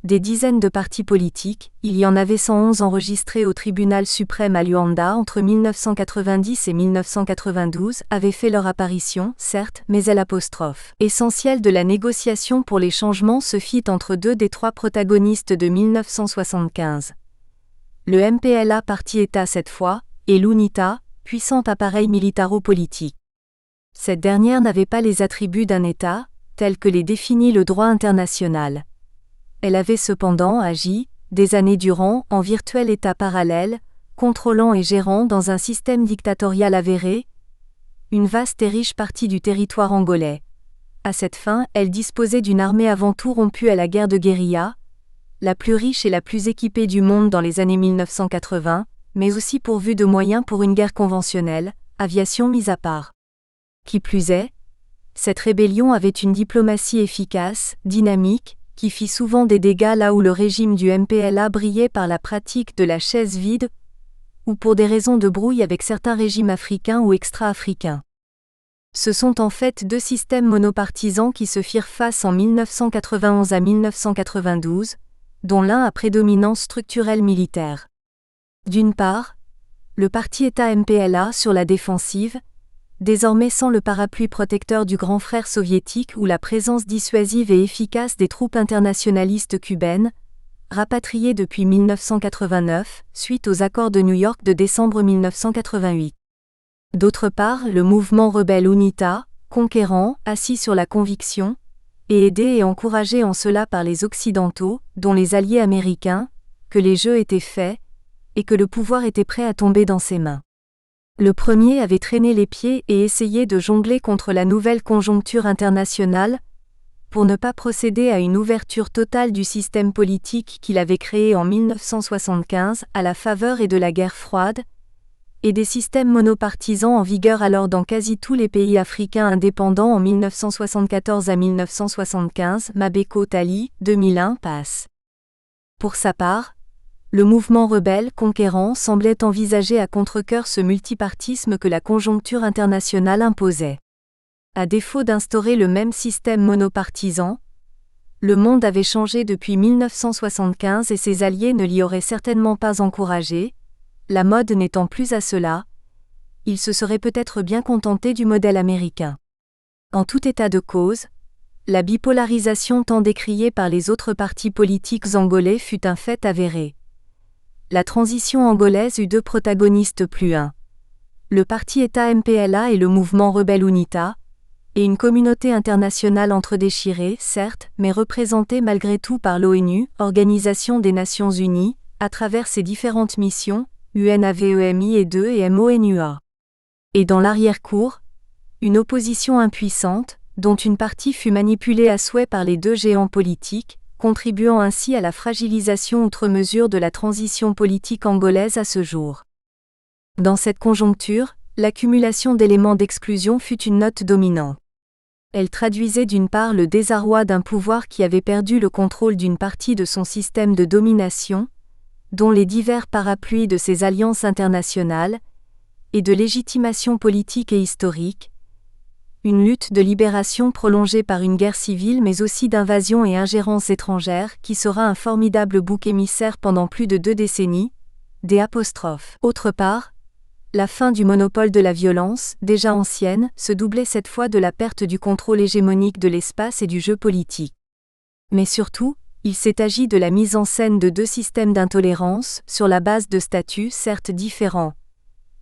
Des dizaines de partis politiques, il y en avait 111 enregistrés au tribunal suprême à Luanda entre 1990 et 1992, avaient fait leur apparition, certes, mais essentiel de la négociation pour les changements se fit entre 2 des 3 protagonistes de 1975. Le MPLA parti-État cette fois, et l'UNITA, puissant appareil militaro-politique. Cette dernière n'avait pas les attributs d'un État, tels que les définit le droit international. Elle avait cependant agi, des années durant, en virtuel État parallèle, contrôlant et gérant dans un système dictatorial avéré, une vaste et riche partie du territoire angolais. À cette fin, elle disposait d'une armée avant tout rompue à la guerre de guérilla, la plus riche et la plus équipée du monde dans les années 1980, mais aussi pourvue de moyens pour une guerre conventionnelle, aviation mise à part. Qui plus est, cette rébellion avait une diplomatie efficace, dynamique, qui fit souvent des dégâts là où le régime du MPLA brillait par la pratique de la chaise vide, ou pour des raisons de brouille avec certains régimes africains ou extra-africains. Ce sont en fait 2 systèmes monopartisans qui se firent face en 1991 à 1992, dont l'un à prédominance structurelle militaire. D'une part, le parti-État MPLA sur la défensive, désormais sans le parapluie protecteur du grand frère soviétique ou la présence dissuasive et efficace des troupes internationalistes cubaines, rapatriées depuis 1989, suite aux accords de New York de décembre 1988. D'autre part, le mouvement rebelle UNITA, conquérant, assis sur la conviction, et aidé et encouragé en cela par les Occidentaux, dont les alliés américains, que les jeux étaient faits, et que le pouvoir était prêt à tomber dans ses mains. Le premier avait traîné les pieds et essayé de jongler contre la nouvelle conjoncture internationale, pour ne pas procéder à une ouverture totale du système politique qu'il avait créé en 1975 à la faveur et de la guerre froide, et des systèmes monopartisans en vigueur alors dans quasi tous les pays africains indépendants en 1974 à 1975, Mabeko Tali, 2001, passe. Pour sa part, le mouvement rebelle conquérant semblait envisager à contre-cœur ce multipartisme que la conjoncture internationale imposait. À défaut d'instaurer le même système monopartisan, le monde avait changé depuis 1975 et ses alliés ne l'y auraient certainement pas encouragé, la mode n'étant plus à cela, ils se seraient peut-être bien contentés du modèle américain. En tout état de cause, la bipolarisation tant décriée par les autres partis politiques angolais fut un fait avéré. La transition angolaise eut 2 protagonistes plus un. Le parti-État MPLA et le mouvement rebelle UNITA, et une communauté internationale entredéchirée, certes, mais représentée malgré tout par l'ONU, Organisation des Nations Unies, à travers ses différentes missions, UNAVEMI et 2 et MONUA. Et dans l'arrière-cour, une opposition impuissante, dont une partie fut manipulée à souhait par les 2 géants politiques, contribuant ainsi à la fragilisation outre mesure de la transition politique angolaise à ce jour. Dans cette conjoncture, l'accumulation d'éléments d'exclusion fut une note dominante. Elle traduisait d'une part le désarroi d'un pouvoir qui avait perdu le contrôle d'une partie de son système de domination, dont les divers parapluies de ses alliances internationales, et de légitimation politique et historique, une lutte de libération prolongée par une guerre civile mais aussi d'invasion et ingérence étrangère qui sera un formidable bouc émissaire pendant plus de 2 décennies, D'. Autre part, la fin du monopole de la violence, déjà ancienne, se doublait cette fois de la perte du contrôle hégémonique de l'espace et du jeu politique. Mais surtout, il s'est agi de la mise en scène de deux systèmes d'intolérance, sur la base de statuts certes différents.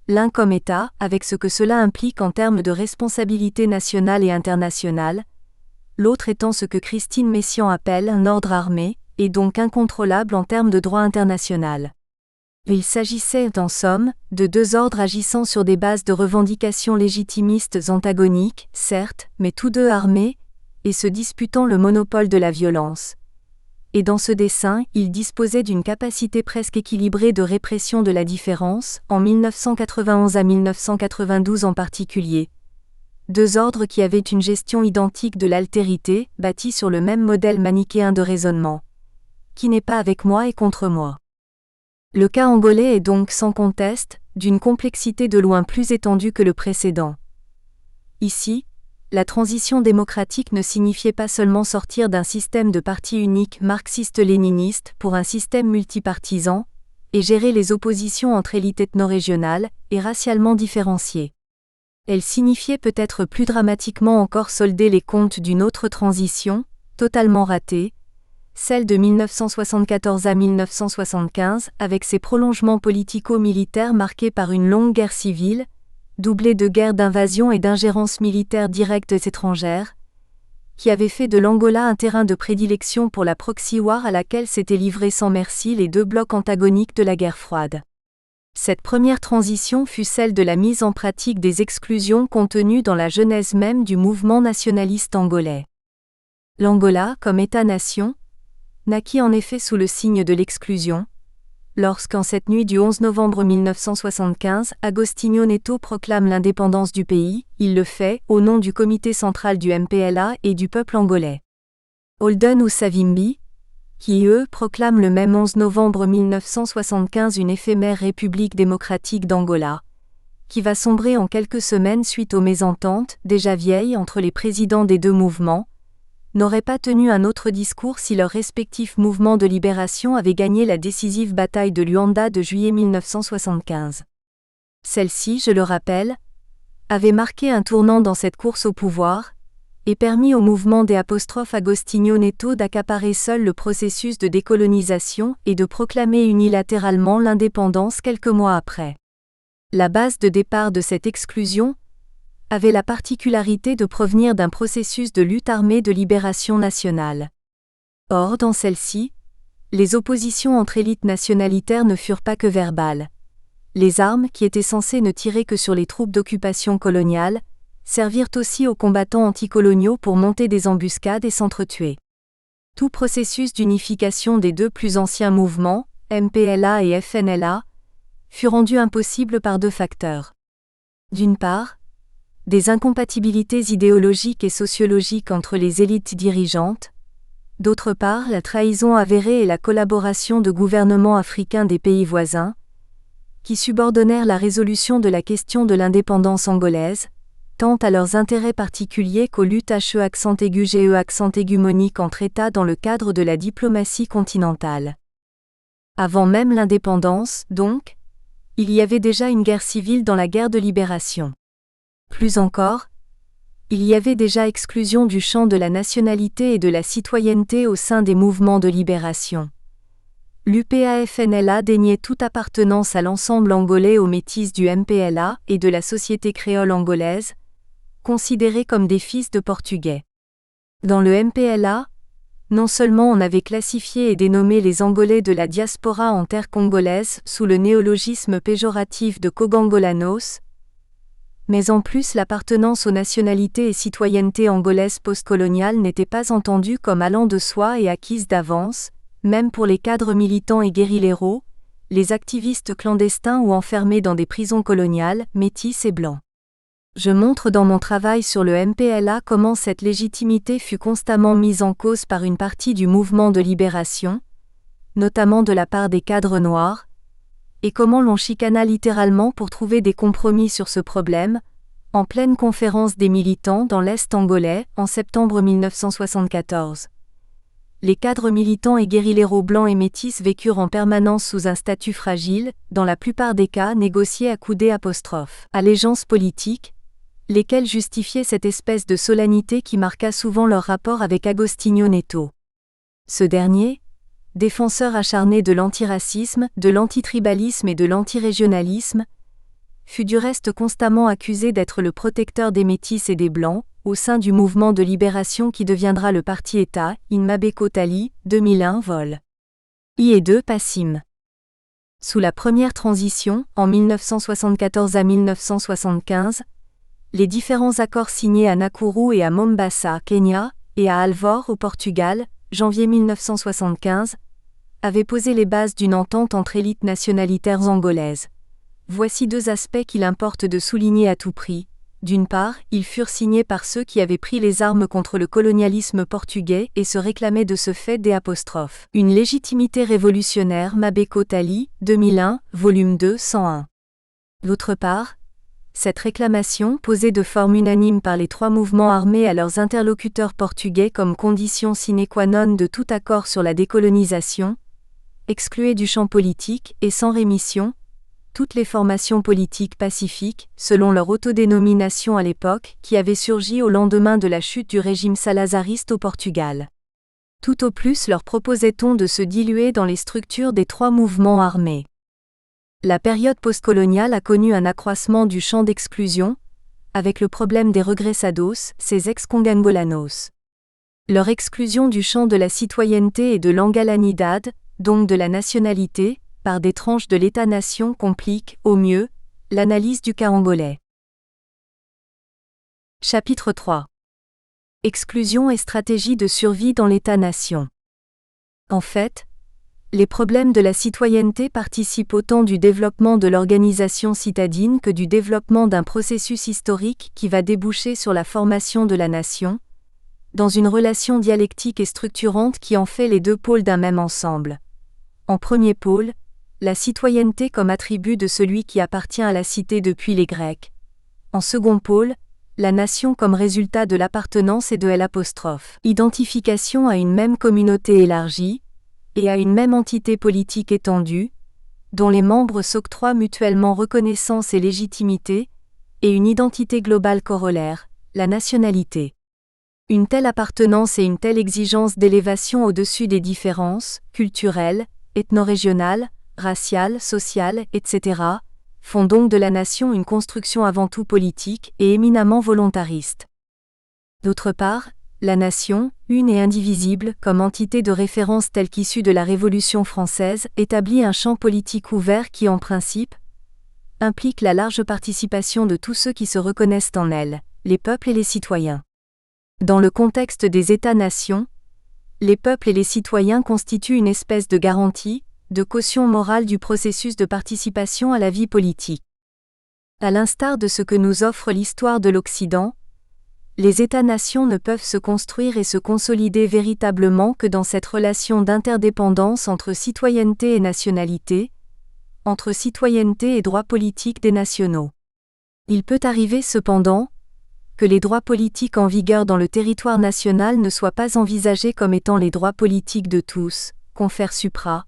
L'un comme État, avec ce que cela implique en termes de responsabilité nationale et internationale, l'autre étant ce que Christine Messiaen appelle un ordre armé, et donc incontrôlable en termes de droit international. Il s'agissait, en somme, de deux ordres agissant sur des bases de revendications légitimistes antagoniques, certes, mais tous deux armés, et se disputant le monopole de la violence. Et dans ce dessin, il disposait d'une capacité presque équilibrée de répression de la différence, en 1991 à 1992 en particulier. Deux ordres qui avaient une gestion identique de l'altérité, bâtie sur le même modèle manichéen de raisonnement. Qui n'est pas avec moi et contre moi. Le cas angolais est donc sans conteste, d'une complexité de loin plus étendue que le précédent. Ici, la transition démocratique ne signifiait pas seulement sortir d'un système de parti unique marxiste-léniniste pour un système multipartisan, et gérer les oppositions entre élites ethno-régionales et racialement différenciées. Elle signifiait peut-être plus dramatiquement encore solder les comptes d'une autre transition, totalement ratée, celle de 1974 à 1975, avec ses prolongements politico-militaires marqués par une longue guerre civile, doublée de guerres d'invasion et d'ingérences militaires directes étrangères, qui avait fait de l'Angola un terrain de prédilection pour la proxy war à laquelle s'étaient livrés sans merci les deux blocs antagoniques de la guerre froide. Cette première transition fut celle de la mise en pratique des exclusions contenues dans la genèse même du mouvement nationaliste angolais. L'Angola, comme État-nation, naquit en effet sous le signe de l'exclusion, lorsqu'en cette nuit du 11 novembre 1975, Agostinho Neto proclame l'indépendance du pays, il le fait au nom du comité central du MPLA et du peuple angolais. Holden ou Savimbi, qui eux proclament le même 11 novembre 1975 une éphémère République démocratique d'Angola, qui va sombrer en quelques semaines suite aux mésententes, déjà vieilles entre les présidents des deux mouvements, n'auraient pas tenu un autre discours si leurs respectifs mouvements de libération avaient gagné la décisive bataille de Luanda de juillet 1975. Celle-ci, je le rappelle, avait marqué un tournant dans cette course au pouvoir, et permis au mouvement des Agostinho Neto d'accaparer seul le processus de décolonisation et de proclamer unilatéralement l'indépendance quelques mois après. La base de départ de cette exclusion avait la particularité de provenir d'un processus de lutte armée de libération nationale. Or, dans celle-ci, les oppositions entre élites nationalitaires ne furent pas que verbales. Les armes, qui étaient censées ne tirer que sur les troupes d'occupation coloniale, servirent aussi aux combattants anticoloniaux pour monter des embuscades et s'entretuer. Tout processus d'unification des deux plus anciens mouvements, MPLA et FNLA, fut rendu impossible par deux facteurs. D'une part, des incompatibilités idéologiques et sociologiques entre les élites dirigeantes, d'autre part la trahison avérée et la collaboration de gouvernements africains des pays voisins, qui subordonnèrent la résolution de la question de l'indépendance angolaise, tant à leurs intérêts particuliers qu'aux luttes hégémoniques entre États dans le cadre de la diplomatie continentale. Avant même l'indépendance, donc, il y avait déjà une guerre civile dans la guerre de libération. Plus encore, il y avait déjà exclusion du champ de la nationalité et de la citoyenneté au sein des mouvements de libération. L'UPA-FNLA déniait toute appartenance à l'ensemble angolais aux métis du MPLA et de la société créole angolaise, considérés comme des fils de Portugais. Dans le MPLA, non seulement on avait classifié et dénommé les Angolais de la diaspora en terre congolaise sous le néologisme péjoratif de Cogangolanos, mais en plus l'appartenance aux nationalités et citoyennetés angolaises postcoloniales n'était pas entendue comme allant de soi et acquise d'avance, même pour les cadres militants et guérilleros, les activistes clandestins ou enfermés dans des prisons coloniales, métis et blancs. Je montre dans mon travail sur le MPLA comment cette légitimité fut constamment mise en cause par une partie du mouvement de libération, notamment de la part des cadres noirs, et comment l'on chicana littéralement pour trouver des compromis sur ce problème, en pleine conférence des militants dans l'Est angolais, en septembre 1974. les cadres militants et guérilleros blancs et métis vécurent en permanence sous un statut fragile, dans la plupart des cas négociés à coups d'allégeance politique, lesquels justifiaient cette espèce de solennité qui marqua souvent leur rapport avec Agostinho Neto. Ce dernier, défenseur acharné de l'antiracisme, de l'antitribalisme et de l'antirégionalisme, fut du reste constamment accusé d'être le protecteur des métis et des blancs, au sein du mouvement de libération qui deviendra le Parti-État, in Mabeko Tali, 2001 vol. I et 2 Passim. Sous la première transition, en 1974 à 1975, les différents accords signés à Nakuru et à Mombasa, Kenya, et à Alvor, au Portugal, janvier 1975, avaient posé les bases d'une entente entre élites nationalitaires angolaises. Voici deux aspects qu'il importe de souligner à tout prix. D'une part, ils furent signés par ceux qui avaient pris les armes contre le colonialisme portugais et se réclamaient de ce fait une légitimité révolutionnaire Mabeko Tali, 2001, volume 2, 101. D'autre part, cette réclamation, posée de forme unanime par les trois mouvements armés à leurs interlocuteurs portugais comme condition sine qua non de tout accord sur la décolonisation, excluait du champ politique et sans rémission toutes les formations politiques pacifiques, selon leur autodénomination à l'époque, qui avaient surgi au lendemain de la chute du régime salazariste au Portugal. Tout au plus leur proposait-on de se diluer dans les structures des trois mouvements armés. La période postcoloniale a connu un accroissement du champ d'exclusion, avec le problème des regressados, ces ex-congangolanos. Leur exclusion du champ de la citoyenneté et de l'angalanidad, donc de la nationalité, par des tranches de l'État-nation complique, au mieux, l'analyse du cas angolais. Chapitre 3. Exclusion et stratégie de survie dans l'État-nation. En fait, les problèmes de la citoyenneté participent autant du développement de l'organisation citadine que du développement d'un processus historique qui va déboucher sur la formation de la nation, dans une relation dialectique et structurante qui en fait les deux pôles d'un même ensemble. En premier pôle, la citoyenneté comme attribut de celui qui appartient à la cité depuis les Grecs. En second pôle, la nation comme résultat de l'appartenance et de l'identification à une même communauté élargie, et à une même entité politique étendue, dont les membres s'octroient mutuellement reconnaissance et légitimité, et une identité globale corollaire, la nationalité. Une telle appartenance et une telle exigence d'élévation au-dessus des différences, culturelles, ethno-régionales, raciales, sociales, etc., font donc de la nation une construction avant tout politique et éminemment volontariste. D'autre part, la nation, une et indivisible, comme entité de référence telle qu'issue de la Révolution française, établit un champ politique ouvert qui en principe implique la large participation de tous ceux qui se reconnaissent en elle, les peuples et les citoyens. Dans le contexte des États-nations, les peuples et les citoyens constituent une espèce de garantie, de caution morale du processus de participation à la vie politique. À l'instar de ce que nous offre l'histoire de l'Occident, les États-nations ne peuvent se construire et se consolider véritablement que dans cette relation d'interdépendance entre citoyenneté et nationalité, entre citoyenneté et droits politiques des nationaux. Il peut arriver cependant que les droits politiques en vigueur dans le territoire national ne soient pas envisagés comme étant les droits politiques de tous, confère supra.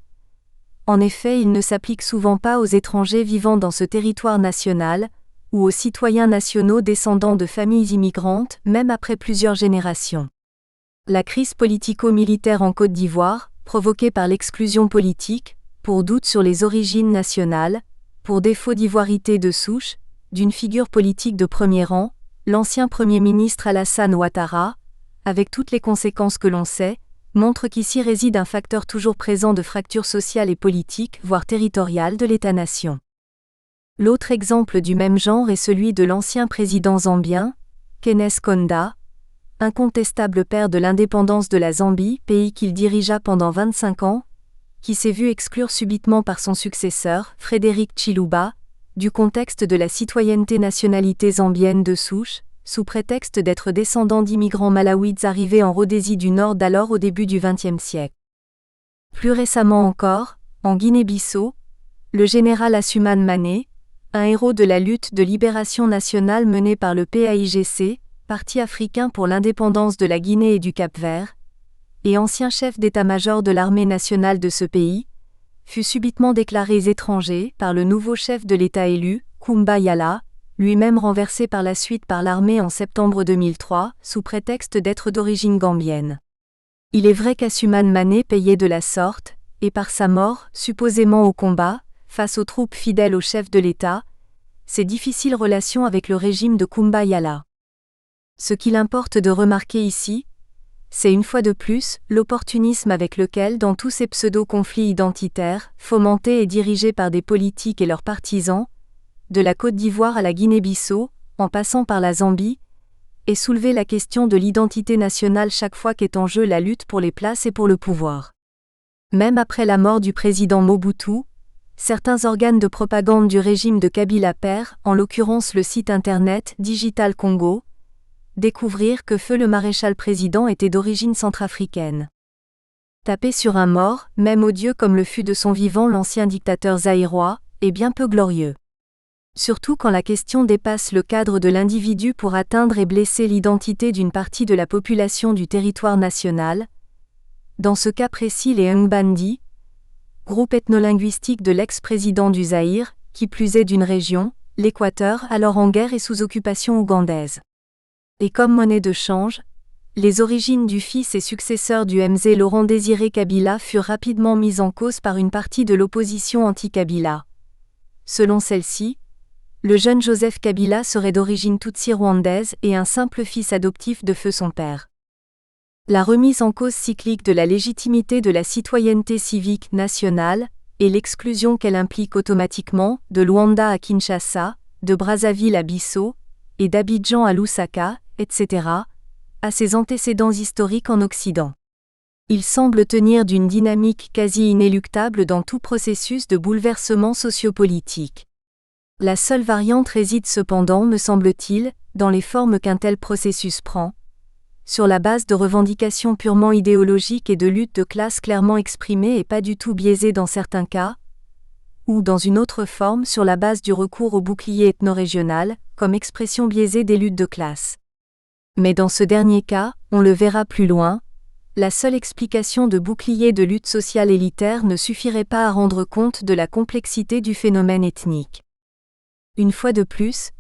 En effet, ils ne s'appliquent souvent pas aux étrangers vivant dans ce territoire national, ou aux citoyens nationaux descendants de familles immigrantes, même après plusieurs générations. La crise politico-militaire en Côte d'Ivoire, provoquée par l'exclusion politique, pour doute sur les origines nationales, pour défaut d'ivoirité de souche, d'une figure politique de premier rang, l'ancien Premier ministre Alassane Ouattara, avec toutes les conséquences que l'on sait, montre qu'ici réside un facteur toujours présent de fracture sociale et politique, voire territoriale de l'État-nation. L'autre exemple du même genre est celui de l'ancien président zambien, Kenneth Kaunda, incontestable père de l'indépendance de la Zambie, pays qu'il dirigea pendant 25 ans, qui s'est vu exclure subitement par son successeur, Frédéric Chiluba, du contexte de la citoyenneté-nationalité zambienne de souche, sous prétexte d'être descendant d'immigrants malawites arrivés en Rhodésie du Nord d'alors au début du XXe siècle. Plus récemment encore, en Guinée-Bissau, le général Assumane Mané, un héros de la lutte de libération nationale menée par le PAIGC, Parti africain pour l'indépendance de la Guinée et du Cap-Vert, et ancien chef d'état-major de l'armée nationale de ce pays, fut subitement déclaré étranger par le nouveau chef de l'État élu, Kumba Yala, lui-même renversé par la suite par l'armée en septembre 2003, sous prétexte d'être d'origine gambienne. Il est vrai qu'Assoumani Mané payait de la sorte, et par sa mort, supposément au combat, face aux troupes fidèles au chef de l'État, ses difficiles relations avec le régime de Kumba Yala. Ce qu'il importe de remarquer ici, c'est une fois de plus l'opportunisme avec lequel, dans tous ces pseudo-conflits identitaires, fomentés et dirigés par des politiques et leurs partisans, de la Côte d'Ivoire à la Guinée-Bissau, en passant par la Zambie, est soulevée la question de l'identité nationale chaque fois qu'est en jeu la lutte pour les places et pour le pouvoir. Même après la mort du président Mobutu, certains organes de propagande du régime de Kabila père, en l'occurrence le site internet Digital Congo, découvrirent que feu le maréchal président était d'origine centrafricaine. Taper sur un mort, même odieux comme le fut de son vivant l'ancien dictateur zaïrois, est bien peu glorieux. Surtout quand la question dépasse le cadre de l'individu pour atteindre et blesser l'identité d'une partie de la population du territoire national. Dans ce cas précis les Ngbandi, groupe ethnolinguistique de l'ex-président du Zaïre, qui plus est d'une région, l'Équateur alors en guerre et sous occupation ougandaise. Et comme monnaie de change, les origines du fils et successeur du MZ Laurent-Désiré Kabila furent rapidement mises en cause par une partie de l'opposition anti-Kabila. Selon celle-ci, le jeune Joseph Kabila serait d'origine tutsi rwandaise et un simple fils adoptif de feu son père. La remise en cause cyclique de la légitimité de la citoyenneté civique nationale, et l'exclusion qu'elle implique automatiquement, de Luanda à Kinshasa, de Brazzaville à Bissau, et d'Abidjan à Lusaka, etc., a ses antécédents historiques en Occident. Il semble tenir d'une dynamique quasi inéluctable dans tout processus de bouleversement sociopolitique. La seule variante réside cependant, me semble-t-il, dans les formes qu'un tel processus prend, sur la base de revendications purement idéologiques et de luttes de classe clairement exprimées et pas du tout biaisées dans certains cas, ou dans une autre forme sur la base du recours au bouclier ethno-régional, comme expression biaisée des luttes de classe. Mais dans ce dernier cas, on le verra plus loin, la seule explication de bouclier de lutte sociale élitaire ne suffirait pas à rendre compte de la complexité du phénomène ethnique. Une fois de plus,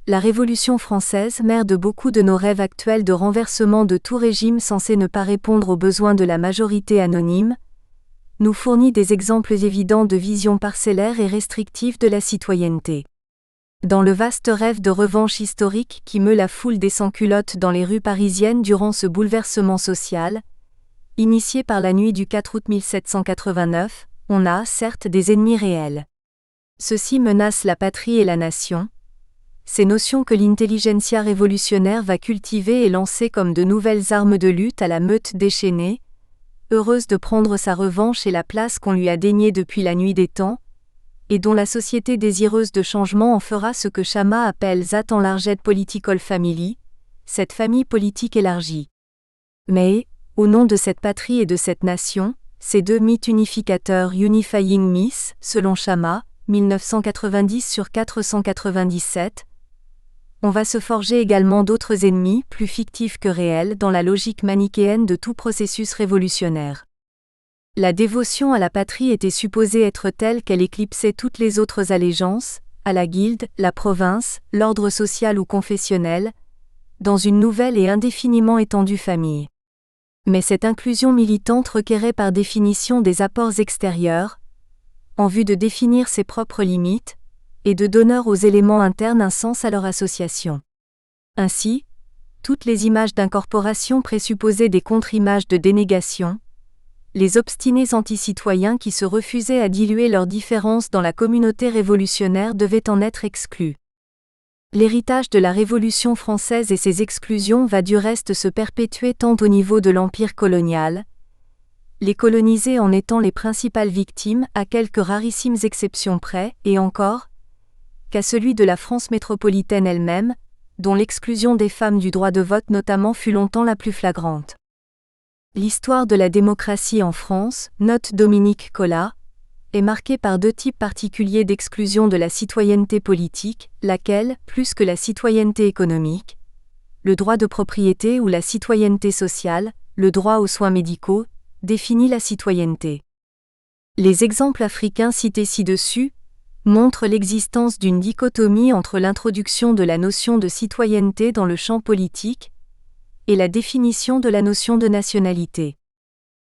la Révolution française, mère de beaucoup de nos rêves actuels de renversement de tout régime censé ne pas répondre aux besoins de la majorité anonyme, nous fournit des exemples évidents de vision parcellaire et restrictive de la citoyenneté. Dans le vaste rêve de revanche historique qui meut la foule des sans-culottes dans les rues parisiennes durant ce bouleversement social, initié par la nuit du 4 août 1789, on a, certes, des ennemis réels. Ceux-ci menacent la patrie et la nation. Ces notions que l'intelligentsia révolutionnaire va cultiver et lancer comme de nouvelles armes de lutte à la meute déchaînée, heureuse de prendre sa revanche et la place qu'on lui a déniée depuis la nuit des temps, et dont la société désireuse de changement en fera ce que Chama appelle Zat Enlarged Political Family, cette famille politique élargie. Mais, au nom de cette patrie et de cette nation, ces deux mythes unificateurs Unifying Myths, selon Chama, 1990/497, on va se forger également d'autres ennemis plus fictifs que réels dans la logique manichéenne de tout processus révolutionnaire. La dévotion à la patrie était supposée être telle qu'elle éclipsait toutes les autres allégeances, à la guilde, la province, l'ordre social ou confessionnel, dans une nouvelle et indéfiniment étendue famille. Mais cette inclusion militante requérait par définition des apports extérieurs, en vue de définir ses propres limites, et de donner aux éléments internes un sens à leur association. Ainsi, toutes les images d'incorporation présupposaient des contre-images de dénégation, les obstinés anticitoyens qui se refusaient à diluer leurs différences dans la communauté révolutionnaire devaient en être exclus. L'héritage de la Révolution française et ses exclusions va du reste se perpétuer tant au niveau de l'empire colonial, les colonisés en étant les principales victimes à quelques rarissimes exceptions près, et encore, qu'à celui de la France métropolitaine elle-même, dont l'exclusion des femmes du droit de vote notamment fut longtemps la plus flagrante. L'histoire de la démocratie en France, note Dominique Collat, est marquée par deux types particuliers d'exclusion de la citoyenneté politique, laquelle, plus que la citoyenneté économique, le droit de propriété ou la citoyenneté sociale, le droit aux soins médicaux, définit la citoyenneté. Les exemples africains cités ci-dessus montrent l'existence d'une dichotomie entre l'introduction de la notion de citoyenneté dans le champ politique et la définition de la notion de nationalité.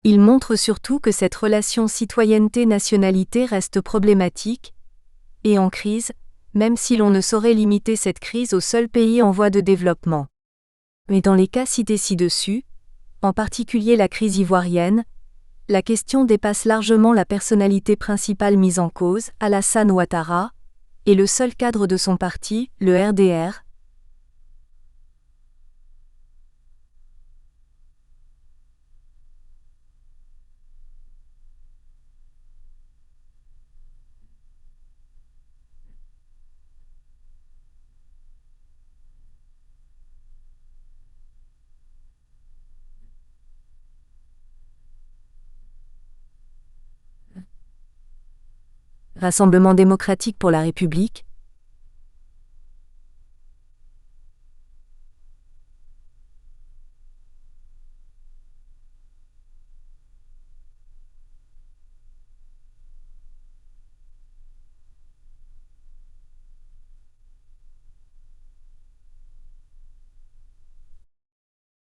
Ils montrent surtout que cette relation citoyenneté-nationalité reste problématique et en crise, même si l'on ne saurait limiter cette crise aux seuls pays en voie de développement. Mais dans les cas cités ci-dessus, en particulier la crise ivoirienne, la question dépasse largement la personnalité principale mise en cause, Alassane Ouattara, et le seul cadre de son parti, le RDR. Rassemblement démocratique pour la République.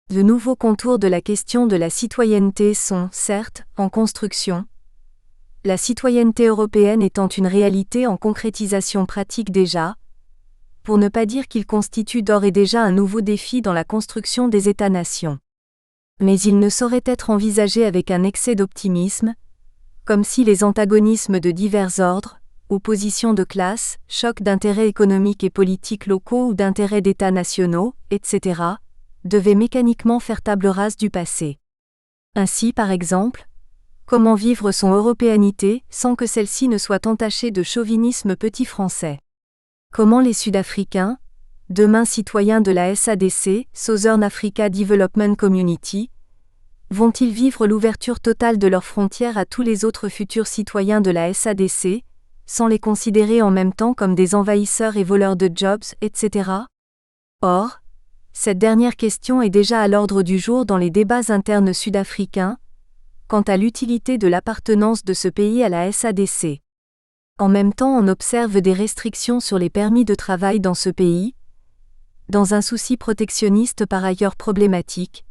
De nouveaux contours de la question de la citoyenneté sont, certes, en construction. La citoyenneté européenne étant une réalité en concrétisation pratique déjà, pour ne pas dire qu'il constitue d'ores et déjà un nouveau défi dans la construction des États-nations. Mais il ne saurait être envisagé avec un excès d'optimisme, comme si les antagonismes de divers ordres, oppositions de classes, chocs d'intérêts économiques et politiques locaux ou d'intérêts d'États nationaux, etc., devaient mécaniquement faire table rase du passé. Ainsi, par exemple, comment vivre son européanité sans que celle-ci ne soit entachée de chauvinisme petit français? Comment les Sud-Africains, demain citoyens de la SADC, Southern Africa Development Community, vont-ils vivre l'ouverture totale de leurs frontières à tous les autres futurs citoyens de la SADC, sans les considérer en même temps comme des envahisseurs et voleurs de jobs, etc. Or, cette dernière question est déjà à l'ordre du jour dans les débats internes sud-africains, quant à l'utilité de l'appartenance de ce pays à la SADC. En même temps, on observe des restrictions sur les permis de travail dans ce pays, dans un souci protectionniste par ailleurs problématique,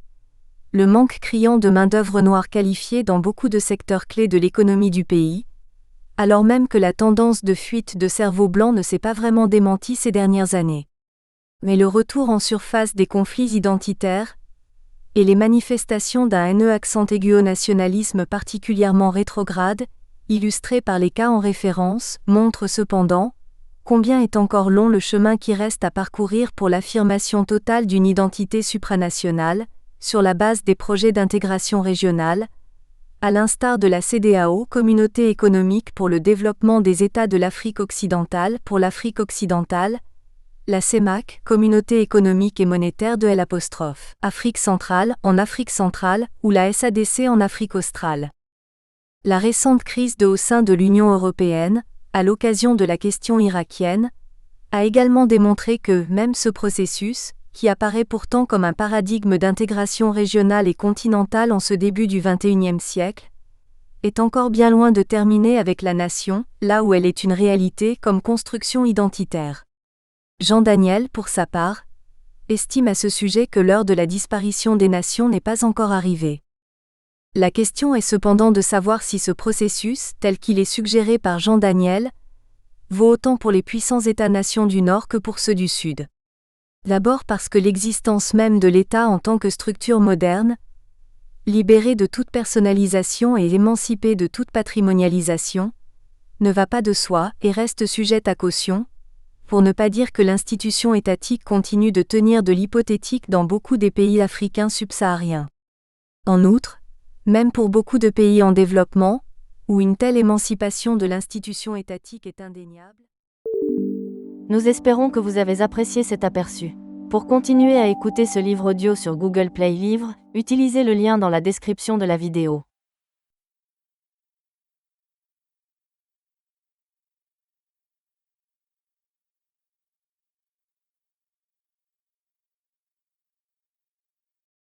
le manque criant de main-d'œuvre noire qualifiée dans beaucoup de secteurs clés de l'économie du pays, alors même que la tendance de fuite de cerveaux blancs ne s'est pas vraiment démentie ces dernières années. Mais le retour en surface des conflits identitaires et les manifestations d'un haineux accent aigu au nationalisme particulièrement rétrograde, illustrés par les cas en référence, montrent cependant combien est encore long le chemin qui reste à parcourir pour l'affirmation totale d'une identité supranationale, sur la base des projets d'intégration régionale, à l'instar de la CEDEAO, Communauté économique pour le développement des États de l'Afrique occidentale pour l'Afrique occidentale, la CEMAC, Communauté économique et monétaire de l'Afrique centrale en Afrique centrale, ou la SADC en Afrique australe. La récente crise au sein de l'Union européenne, à l'occasion de la question irakienne, a également démontré que même ce processus, qui apparaît pourtant comme un paradigme d'intégration régionale et continentale en ce début du XXIe siècle, est encore bien loin de terminer avec la nation, là où elle est une réalité comme construction identitaire. Jean Daniel, pour sa part, estime à ce sujet que l'heure de la disparition des nations n'est pas encore arrivée. La question est cependant de savoir si ce processus, tel qu'il est suggéré par Jean Daniel, vaut autant pour les puissants États-nations du Nord que pour ceux du Sud. D'abord parce que l'existence même de l'État en tant que structure moderne, libérée de toute personnalisation et émancipée de toute patrimonialisation, ne va pas de soi et reste sujette à caution, pour ne pas dire que l'institution étatique continue de tenir de l'hypothétique dans beaucoup des pays africains subsahariens. En outre, même pour beaucoup de pays en développement, où une telle émancipation de l'institution étatique est indéniable. Nous espérons que vous avez apprécié cet aperçu. Pour continuer à écouter ce livre audio sur Google Play Livres, utilisez le lien dans la description de la vidéo.